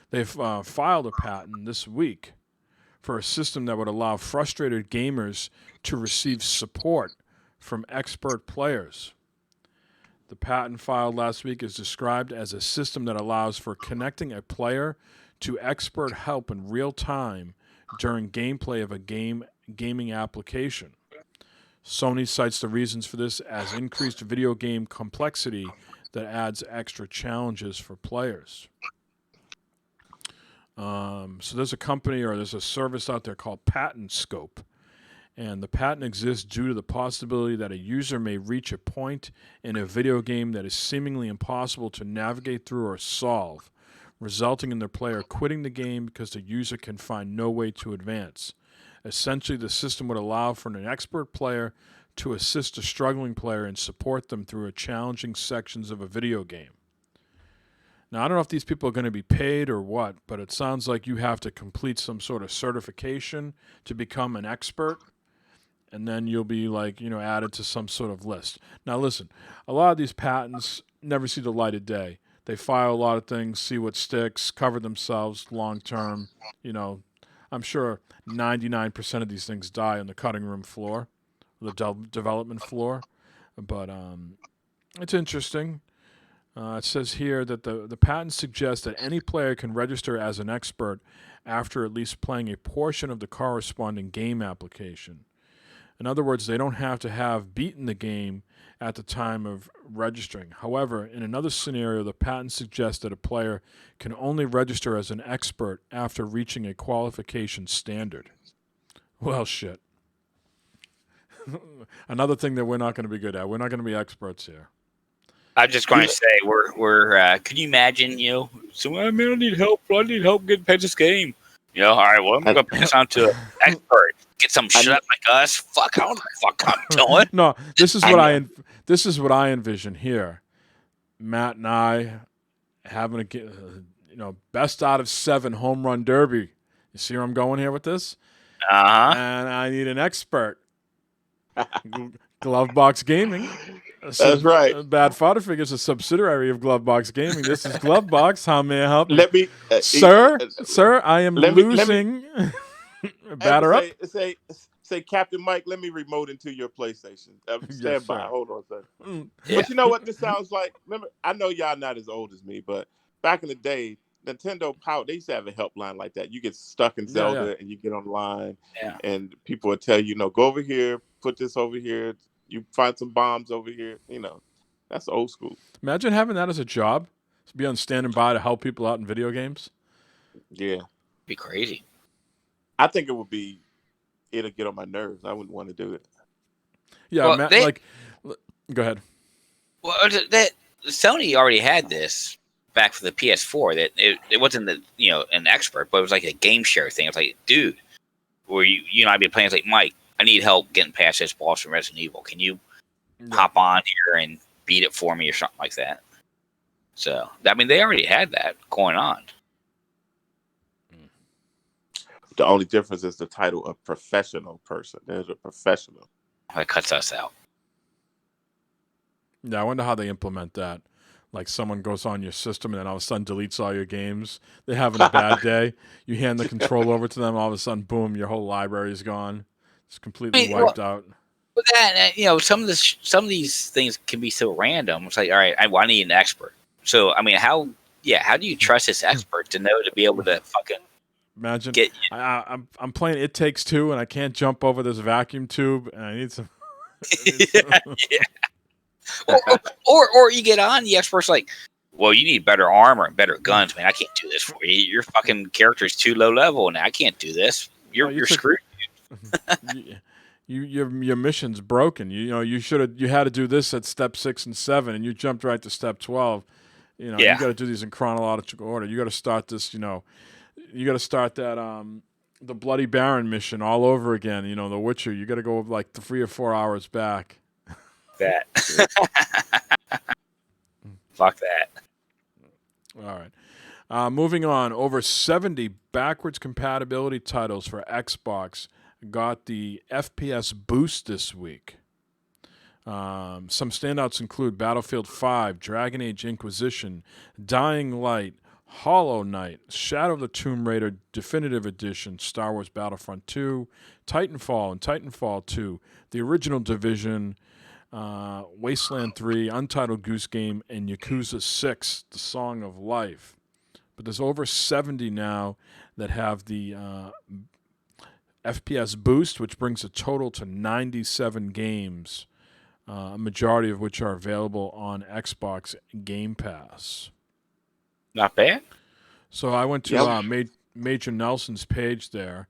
They've filed a patent this week for a system that would allow frustrated gamers to receive support from expert players. The patent filed last week is described as a system that allows for connecting a player to expert help in real time during gameplay of a gaming application. Sony cites the reasons for this as increased video game complexity that adds extra challenges for players. So there's a company or there's a service out there called Patent Scope. And the patent exists due to the possibility that a user may reach a point in a video game that is seemingly impossible to navigate through or solve, resulting in the player quitting the game because the user can find no way to advance. Essentially, the system would allow for an expert player to assist a struggling player and support them through challenging sections of a video game. Now, I don't know if these people are going to be paid or what, but it sounds like you have to complete some sort of certification to become an expert, and then you'll be added to some sort of list. Now, listen, a lot of these patents never see the light of day. They file a lot of things, see what sticks, cover themselves long term. I'm sure 99% of these things die on the cutting room floor, the development floor. But it's interesting. It says here that the patent suggests that any player can register as an expert after at least playing a portion of the corresponding game application. In other words, they don't have to have beaten the game at the time of registering. However, in another scenario, the patent suggests that a player can only register as an expert after reaching a qualification standard. Well, shit. Another thing that we're not going to be good at. We're not going to be experts here. I'm just going to say we're. Can you imagine? So I need help. I need help getting past this game. All right. Well, I'm going to pass on to an expert. Get some shit up like us. Fuck, I don't know what the fuck I'm doing. No, this is what I envision here. Matt and I having a best out of 7 home run derby. You see where I'm going here with this? And I need an expert. Glovebox Gaming. That's right. Bad Fodder Figure is a subsidiary of Glovebox Gaming. This is Glovebox. How may I help you? Let me, sir, I am losing. Batter up. Say, Captain Mike, let me remote into your PlayStation. Stand by. Hold on a second. Yeah. But you know what this sounds like? Remember, I know y'all not as old as me, but back in the day, Nintendo Power, they used to have a helpline like that. You get stuck in Zelda and you get online and people would tell you, go over here, put this over here. You find some bombs over here. That's old school. Imagine having that as a job. Be on standing by to help people out in video games. Yeah. Be crazy. I think it'll get on my nerves. I wouldn't want to do it. Yeah, Well, go ahead. Well, Sony already had this back for the PS4. That it wasn't an expert, but it was like a game share thing. It was like, dude, where you and I'd be playing. It's like, Mike, I need help getting past this boss from Resident Evil. Can you hop on here and beat it for me or something like that? So, they already had that going on. The only difference is the title of professional person. There's a professional. That cuts us out. Yeah, I wonder how they implement that. Like someone goes on your system and then all of a sudden deletes all your games. They're having a bad day. You hand the control over to them. All of a sudden, boom, your whole library is gone. It's completely wiped out. But that, some of these things can be so random. It's like, all right, I need an expert. So, how do you trust this expert to know to be able to fucking imagine? I'm playing It Takes Two and I can't jump over this vacuum tube and I need some. Or you get on the expert's like, well, you need better armor and better guns, man. I can't do this for you. Your fucking character is too low level, and I can't do this. You're screwed. Your mission's broken. You had to do this at step 6 and 7, and you jumped right to step 12. You got to do these in chronological order. You got to start this. You got to start that the Bloody Baron mission all over again. The Witcher. You got to go like 3 or 4 hours back. That. Fuck that. All right. Moving on. Over 70 backwards compatibility titles for Xbox got the FPS boost this week. Some standouts include Battlefield 5, Dragon Age Inquisition, Dying Light, Hollow Knight, Shadow of the Tomb Raider Definitive Edition, Star Wars Battlefront 2, Titanfall and Titanfall 2, the original Division, Wasteland 3, Untitled Goose Game, and Yakuza 6, The Song of Life. But there's over 70 now that have the FPS boost, which brings a total to 97 games, a majority of which are available on Xbox Game Pass. Not bad. So I went to Major Nelson's page there.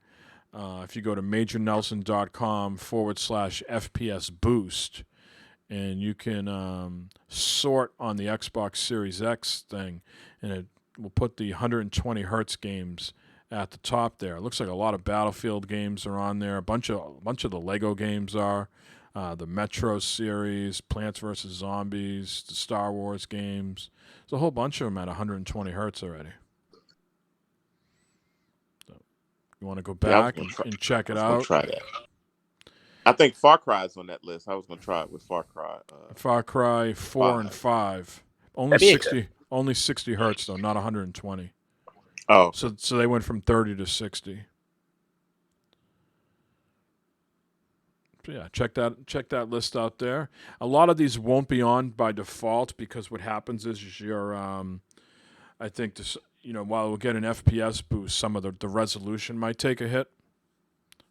If you go to majornelson.com/FPS boost, and you can sort on the Xbox Series X thing, and it will put the 120 hertz games at the top there. It looks like a lot of Battlefield games are on there. A bunch of the Lego games are. The Metro series, Plants vs. Zombies, the Star Wars games. There's a whole bunch of them at 120 hertz already. So you want to go back and check it out? Try that. I think Far Cry is on that list. I was going to try it with Far Cry. Far Cry 4 and 5. Only 60 hertz though, not 120. Oh. So they went from 30 to 60. Yeah, check that list out there. A lot of these won't be on by default because what happens is you're, I think this, while we'll get an FPS boost, some of the resolution might take a hit.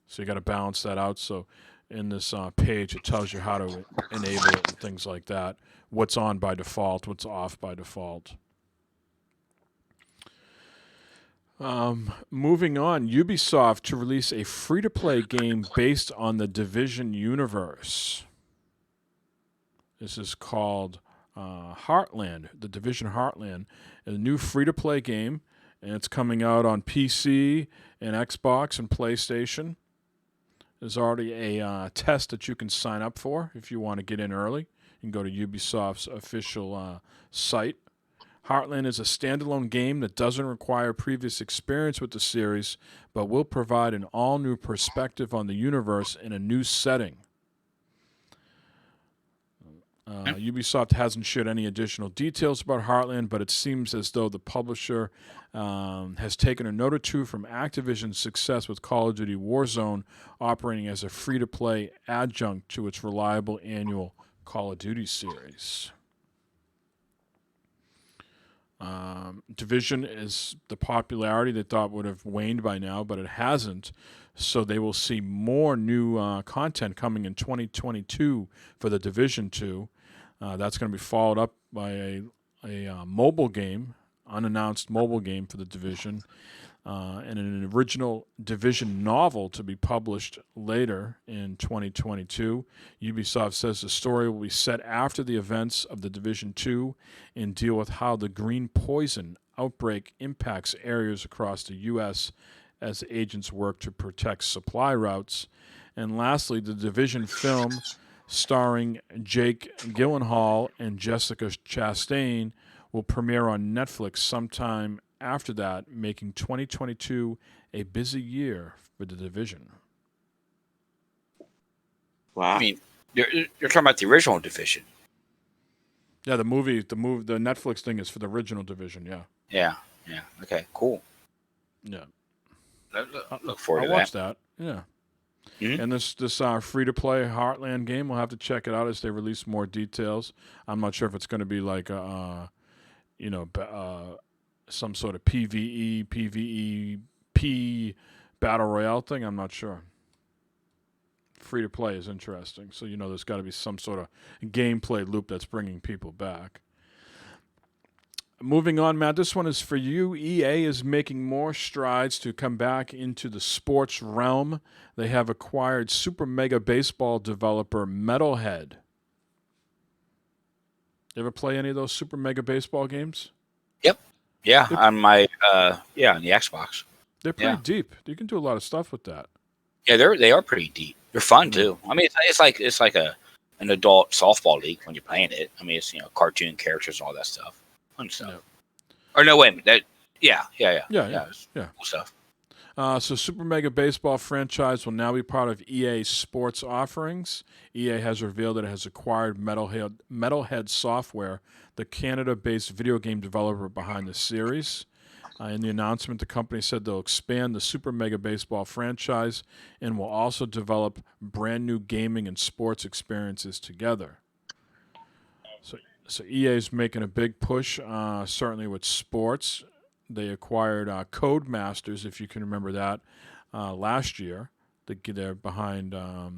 So you got to balance that out. So in this page, it tells you how to enable it and things like that. What's on by default, what's off by default. Moving on, Ubisoft to release a free-to-play game based on the Division universe. This is called Heartland, the Division Heartland, a new free-to-play game, and it's coming out on PC and Xbox and PlayStation. There's already a test that you can sign up for if you want to get in early. You can go to Ubisoft's official site. Heartland is a standalone game that doesn't require previous experience with the series, but will provide an all-new perspective on the universe in a new setting. Ubisoft hasn't shared any additional details about Heartland, but it seems as though the publisher has taken a note or two from Activision's success with Call of Duty Warzone, operating as a free-to-play adjunct to its reliable annual Call of Duty series. Division is the popularity they thought would have waned by now, but it hasn't. So they will see more new content coming in 2022 for the Division 2. That's going to be followed up by a mobile game, unannounced mobile game for the Division, and an original Division novel to be published later in 2022. Ubisoft says the story will be set after the events of the Division 2 and deal with how the green poison outbreak impacts areas across the U.S. as agents work to protect supply routes. And lastly, the Division film starring Jake Gyllenhaal and Jessica Chastain will premiere on Netflix sometime after that, making 2022 a busy year for the Division. Wow. I mean, you're talking about the original Division. Yeah, the Netflix thing is for the original Division, yeah. Yeah. Okay, cool. Yeah. Look forward to that. I'll watch that, yeah. Mm-hmm. And this free-to-play Heartland game, we'll have to check it out as they release more details. I'm not sure if it's going to be like some sort of PvP battle royale thing. I'm not sure. Free-to-play is interesting, so there's got to be some sort of gameplay loop that's bringing people back. Moving on, Matt, this one is for you. EA is making more strides to come back into the sports realm. They have acquired Super Mega Baseball developer Metalhead. You ever play any of those Super Mega Baseball games? Yep. Yeah, on my on the Xbox. They're pretty deep. You can do a lot of stuff with that. Yeah, they are pretty deep. They're fun too. I mean, it's like an adult softball league when you're playing it. I mean, it's cartoon characters and all that stuff. Fun stuff. Yep. Or no, wait a minute. Cool stuff. So Super Mega Baseball franchise will now be part of EA Sports offerings. EA has revealed that it has acquired Metalhead Software, the Canada-based video game developer behind the series. In the announcement, the company said they'll expand the Super Mega Baseball franchise and will also develop brand new gaming and sports experiences together. So EA is making a big push, certainly with sports. They acquired Codemasters, if you can remember that, last year. They're behind a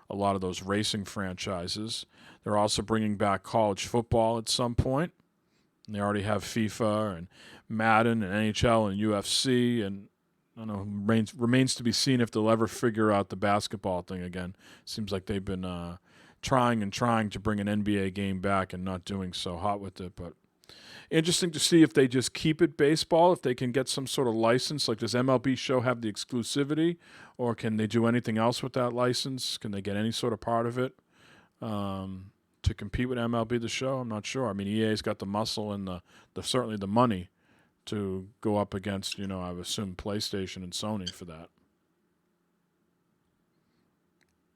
lot of those racing franchises. They're also bringing back college football at some point. And they already have FIFA and Madden and NHL and UFC, and I don't know, remains to be seen if they'll ever figure out the basketball thing again. Seems like they've been trying to bring an NBA game back and not doing so hot with it, but interesting to see if they just keep it baseball, if they can get some sort of license. Like, does MLB Show have the exclusivity, or can they do anything else with that license? Can they get any sort of part of it to compete with MLB The Show? I'm not sure. I mean, EA's got the muscle and the certainly the money to go up against, I would assume PlayStation and Sony for that.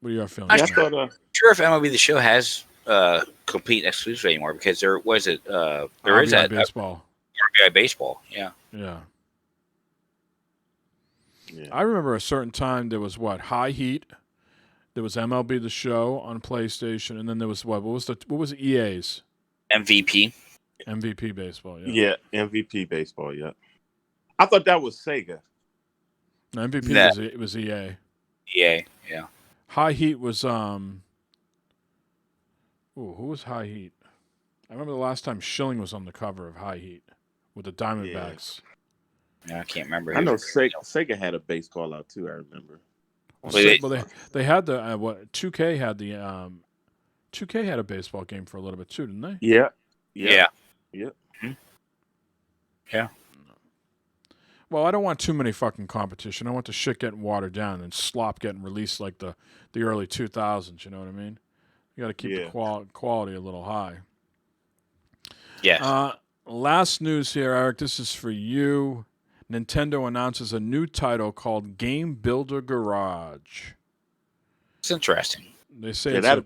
What are your feelings? I'm sure if MLB The Show has complete exclusive anymore, because there was it. There is that baseball. RBI baseball. Yeah. Yeah. I remember a certain time there was High Heat. There was MLB The Show on PlayStation, and then there was what was EA's MVP baseball. Yeah, MVP baseball. Yeah, I thought that was Sega. No, MVP was EA. EA, yeah. High Heat was who was High Heat? I remember the last time Schilling was on the cover of High Heat with the Diamondbacks. Yeah, I can't remember. I know Sega had a baseball out too. I remember. Well, they had the 2K had the 2K had a baseball game for a little bit too, didn't they? Yeah. Mm-hmm. Yeah. Well, I don't want too many fucking competition. I want the shit getting watered down and slop getting released like the early 2000s. You know what I mean? You got to keep the quality a little high. Yeah. Last news here, Eric. This is for you. Nintendo announces a new title called Game Builder Garage. It's interesting. They say that'd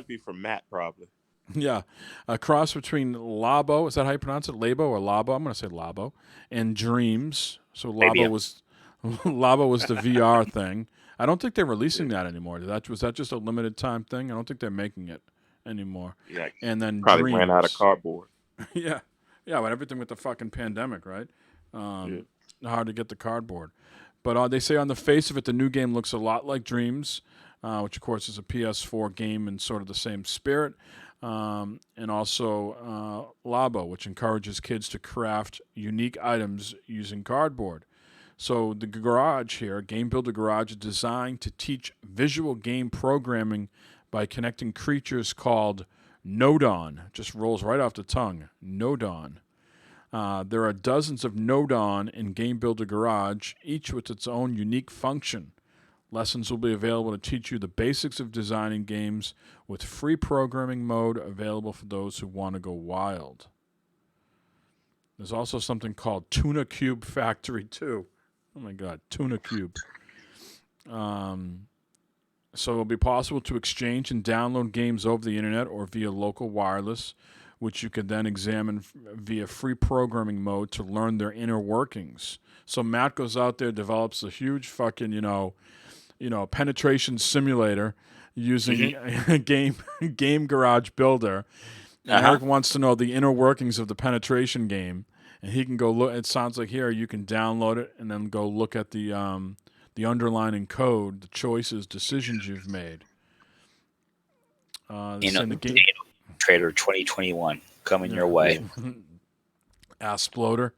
be for Matt probably. Yeah, a cross between Labo. Is that how you pronounce it? Labo or Labo? I'm going to say Labo. And Dreams. So Labo was the VR thing. I don't think they're releasing that anymore. Was that just a limited time thing? I don't think they're making it anymore. Yeah. And then probably Dreams. ran out of cardboard. Yeah, with everything with the fucking pandemic, right? Hard to get the cardboard. But they say on the face of it, the new game looks a lot like Dreams, which of course is a PS4 game in sort of the same spirit. And also Labo, which encourages kids to craft unique items using cardboard. So the garage here, Game Builder Garage, is designed to teach visual game programming by connecting creatures called Nodon. Just rolls right off the tongue. Nodon. There are dozens of Nodon in Game Builder Garage, each with its own unique function. Lessons will be available to teach you the basics of designing games with free programming mode available for those who want to go wild. There's also something called Tuna Cube Factory 2. Oh my God, Tuna Cube. So it'll be possible to exchange and download games over the internet or via local wireless, which you can then examine via free programming mode to learn their inner workings. So Matt goes out there, develops a huge fucking, penetration simulator using a game garage builder. And Eric wants to know the inner workings of the penetration game, and he can go look. It sounds like here you can download it and then go look at the underlying code, the choices, decisions you've made. The game Trader 2021 coming your way. Assploder.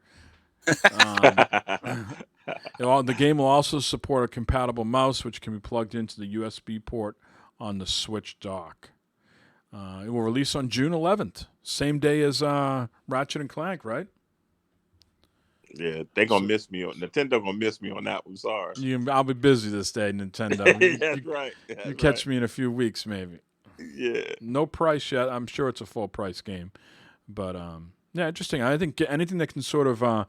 The game will also support a compatible mouse, which can be plugged into the USB port on the Switch dock. It will release on June 11th, same day as Ratchet and Clank, right? Yeah, they're gonna miss me on Nintendo. Gonna miss me on that one. Sorry, I'll be busy this day, Nintendo. That's right. You catch me in a few weeks, maybe. Yeah. No price yet. I'm sure it's a full price game, but Yeah, interesting. I think anything that can sort of, where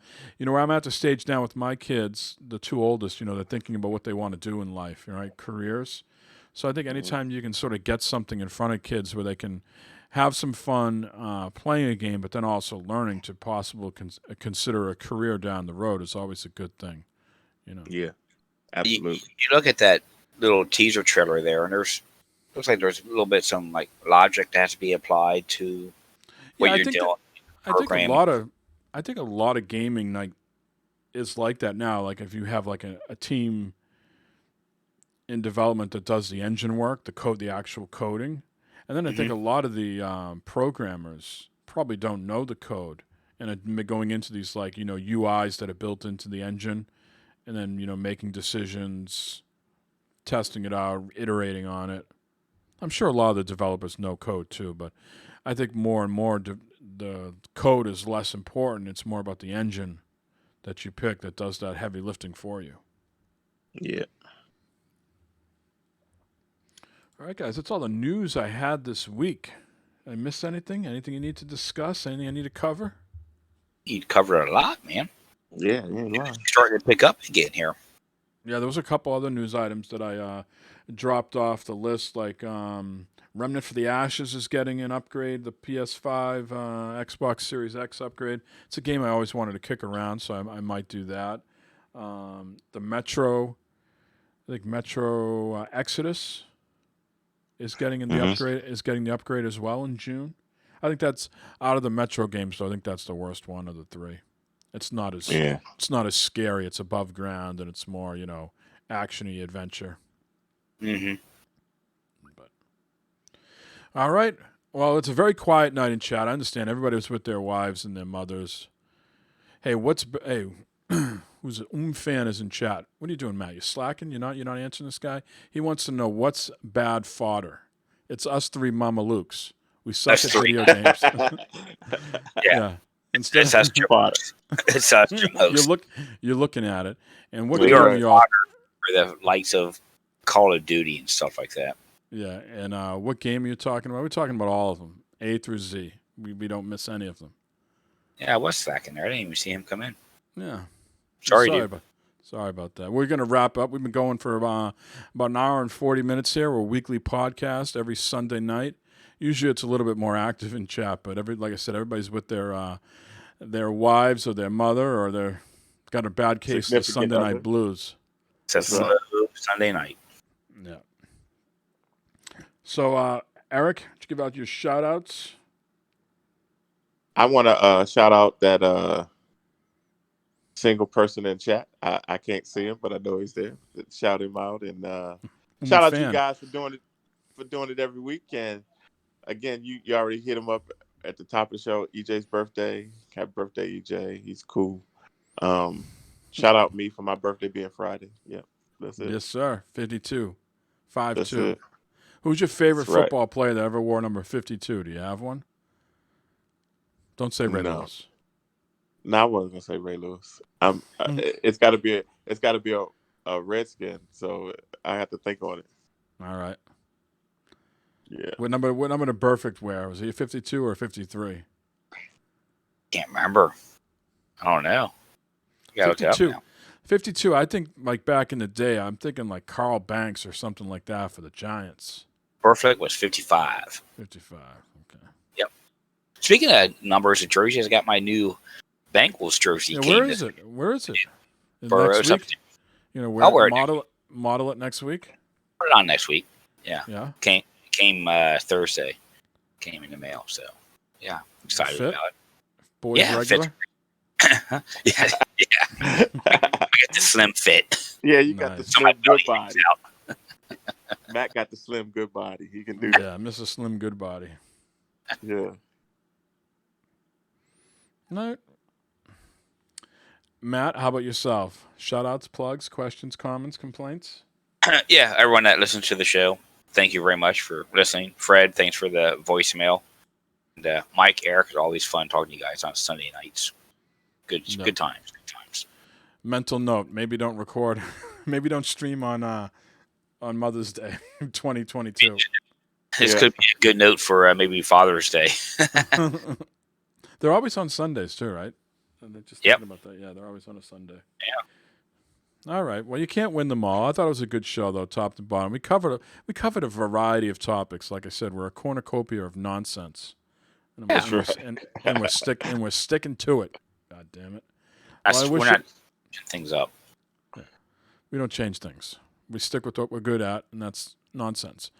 I'm at the stage now with my kids, the two oldest, they're thinking about what they want to do in life, right? Careers. So I think anytime you can sort of get something in front of kids where they can have some fun playing a game, but then also learning to possibly consider a career down the road is always a good thing, Yeah, absolutely. You look at that little teaser trailer there, and looks like there's a little bit some like logic that has to be applied to what you're doing. I think a lot of gaming like is like that now. Like if you have like a team in development that does the engine work, the actual coding, and then I think a lot of the programmers probably don't know the code and are going into these like UIs that are built into the engine, and then making decisions, testing it out, iterating on it. I'm sure a lot of the developers know code too, but I think more and more the code is less important. It's more about the engine that you pick that does that heavy lifting for you. Yeah. All right, guys, that's all the news I had this week. Did I miss anything? Anything you need to discuss? Anything I need to cover? You covered a lot, man. Yeah, yeah, starting to pick up again here. Yeah, there was a couple other news items that I dropped off the list, like Remnant for the Ashes is getting an upgrade, the PS5, Xbox Series X upgrade. It's a game I always wanted to kick around, so I might do that. The Metro Exodus is getting the upgrade. Is getting the upgrade as well in June. I think that's out of the Metro games, so I think that's the worst one of the three. It's not as scary. It's above ground and it's more actiony adventure. Mm-hmm. But all right. Well, it's a very quiet night in chat. I understand everybody was with their wives and their mothers. Hey, who's a fan is in chat? What are you doing, Matt? You slacking? You're not answering this guy. He wants to know what's bad fodder. It's us three Mamalukes. We suck at video games. Yeah. Instead it's us jokes. It's us jokes. You're looking at it, and what we game are are y'all? For the likes of Call of Duty and stuff like that. Yeah, and what game are you talking about? We're talking about all of them, A through Z. We don't miss any of them. Yeah, I was slacking there. I didn't even see him come in. Yeah. Sorry, dude. Sorry about that. We're going to wrap up. We've been going for about an hour and 40 minutes here. We're a weekly podcast every Sunday night. Usually it's a little bit more active in chat, but like I said, everybody's with their wives or their mother or they're got a bad case of Sunday night blues. It's a slow Sunday night. Yeah. So, Eric, did you give out your shout outs? I want to shout out that single person in chat. I can't see him, but I know he's there. Shout him out and shout out to you guys for doing it every week. And again, you already hit him up at the top of the show. EJ's birthday. Happy birthday, EJ. He's cool. Shout out me for my birthday being Friday. Yep, that's it. Yes, sir. 52. 5'2". Who's your favorite football player that ever wore number 52? Do you have one? Don't say Ray Lewis. No, I wasn't gonna say Ray Lewis. It's got to be a Redskin. So I have to think on it. All right. Yeah. What number did Perfect wear? Was he a 52 or a 53? Can't remember. I don't know. 52. 52. I think like back in the day, I'm thinking like Carl Banks or something like that for the Giants. Perfect was 55. 55. Okay. Yep. Speaking of numbers and jerseys, I got my new Bengals jersey. Yeah, where is it? Where is it? Burrow's next week? I'll wear model it next week? Put it on next week. Yeah. Yeah. Came Thursday. Came in the mail. So, yeah. Excited about it. Boys regular? yeah. I got the slim fit. Yeah, you got the slim good body. Matt got the slim good body. He can do that. Yeah, Mr. Slim Good Body. Yeah. No. Matt, how about yourself? Shout outs, plugs, questions, comments, complaints? Yeah, everyone that listens to the show, thank you very much for listening. Fred, thanks for the voicemail. And Mike, Eric, it's always fun talking to you guys on Sunday nights. Good times. Mental note: maybe don't record, maybe don't stream on Mother's Day, 2022. This could be a good note for maybe Father's Day. They're always on Sundays too, right? And they're just Yep. talking about that. Yeah, they're always on a Sunday. Yeah. All right. Well, you can't win them all. I thought it was a good show, though, top to bottom. We covered a variety of topics. Like I said, we're a cornucopia of nonsense, and we're sticking to it. God damn it! We're not changing things up. We don't change things. We stick with what we're good at, and that's nonsense.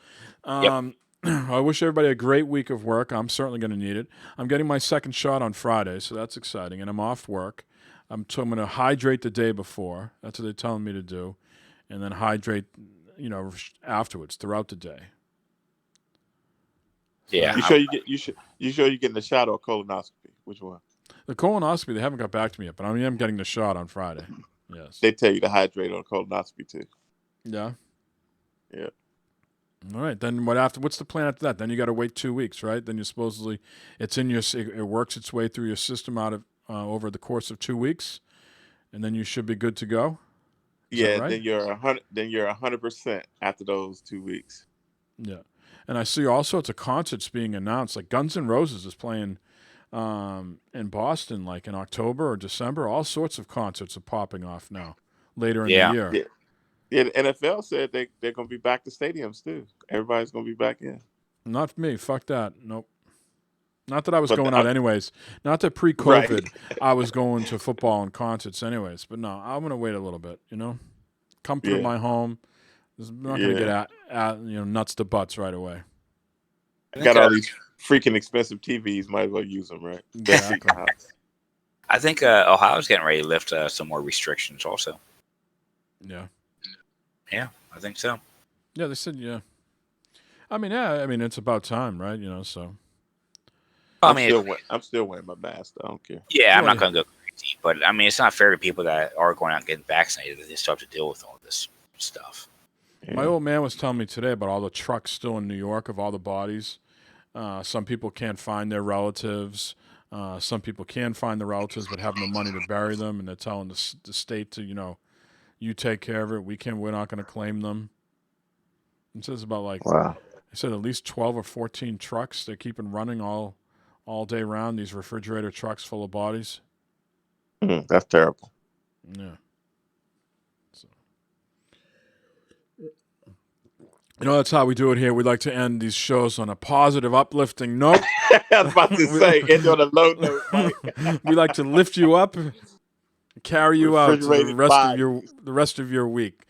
Yep. I wish everybody a great week of work. I'm certainly going to need it. I'm getting my second shot on Friday, so that's exciting, and I'm off work. I'm going to hydrate the day before. That's what they're telling me to do, and then hydrate, afterwards throughout the day. Yeah. You sure you're getting the shot or colonoscopy? Which one? The colonoscopy, they haven't got back to me yet, but I am getting the shot on Friday. Yes. They tell you to hydrate on colonoscopy too. Yeah. Yeah. All right. Then what's the plan after that? Then you got to wait 2 weeks, right? Then you supposedly it works its way through your system over the course of 2 weeks, and then you should be good to go. Is that right? Then you're 100% after those 2 weeks. Yeah. And I see all sorts of concerts being announced. Like Guns N' Roses is playing in Boston, like in October or December. All sorts of concerts are popping off now later in the year. Yeah, the NFL said they're going to be back to stadiums too. Everybody's going to be back in. Not for me. Fuck that. Nope. Not that I was going out anyways. Not that pre-COVID I was going to football and concerts anyways. But no, I'm going to wait a little bit, Comfort of my home. I'm not going to get nuts to butts right away. Got all these freaking expensive TVs. Might as well use them, right? Exactly. I think Ohio's getting ready to lift some more restrictions also. Yeah. Yeah, I think so. Yeah, they said, yeah. I mean, it's about time, right? So. I'm still wearing my mask. I don't care. Yeah, I'm not going to go crazy, but I mean, it's not fair to people that are going out and getting vaccinated that they still have to deal with all this stuff. Yeah. My old man was telling me today about all the trucks still in New York of all the bodies. Some people can't find their relatives. Some people can find the relatives but have no money to bury them, and they're telling the state to, you take care of it. We're not going to claim them. It says about wow. They said at least 12 or 14 trucks they're keeping running all day round. These refrigerator trucks full of bodies. That's terrible. Yeah. That's how we do it here. We like to end these shows on a positive, uplifting note. I was about to say, end on a low note, Mike. We like to lift you up, carry you out to the rest of your week.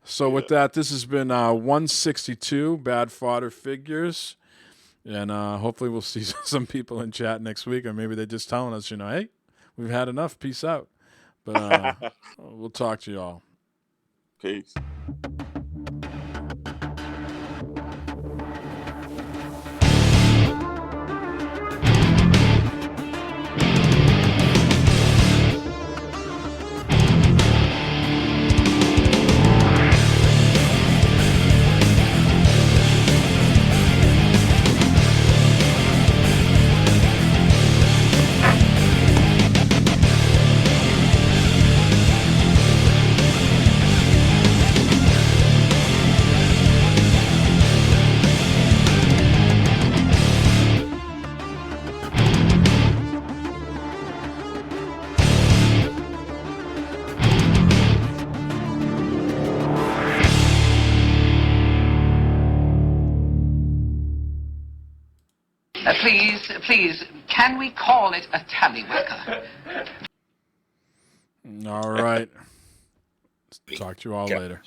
So with that, this has been 162 Bad Fodder Figures, and hopefully we'll see some people in chat next week, or maybe they're just telling us, hey, we've had enough. Peace out. But we'll talk to you all. Peace. Please, can we call it a tallywhacker? All right. Talk to you all later.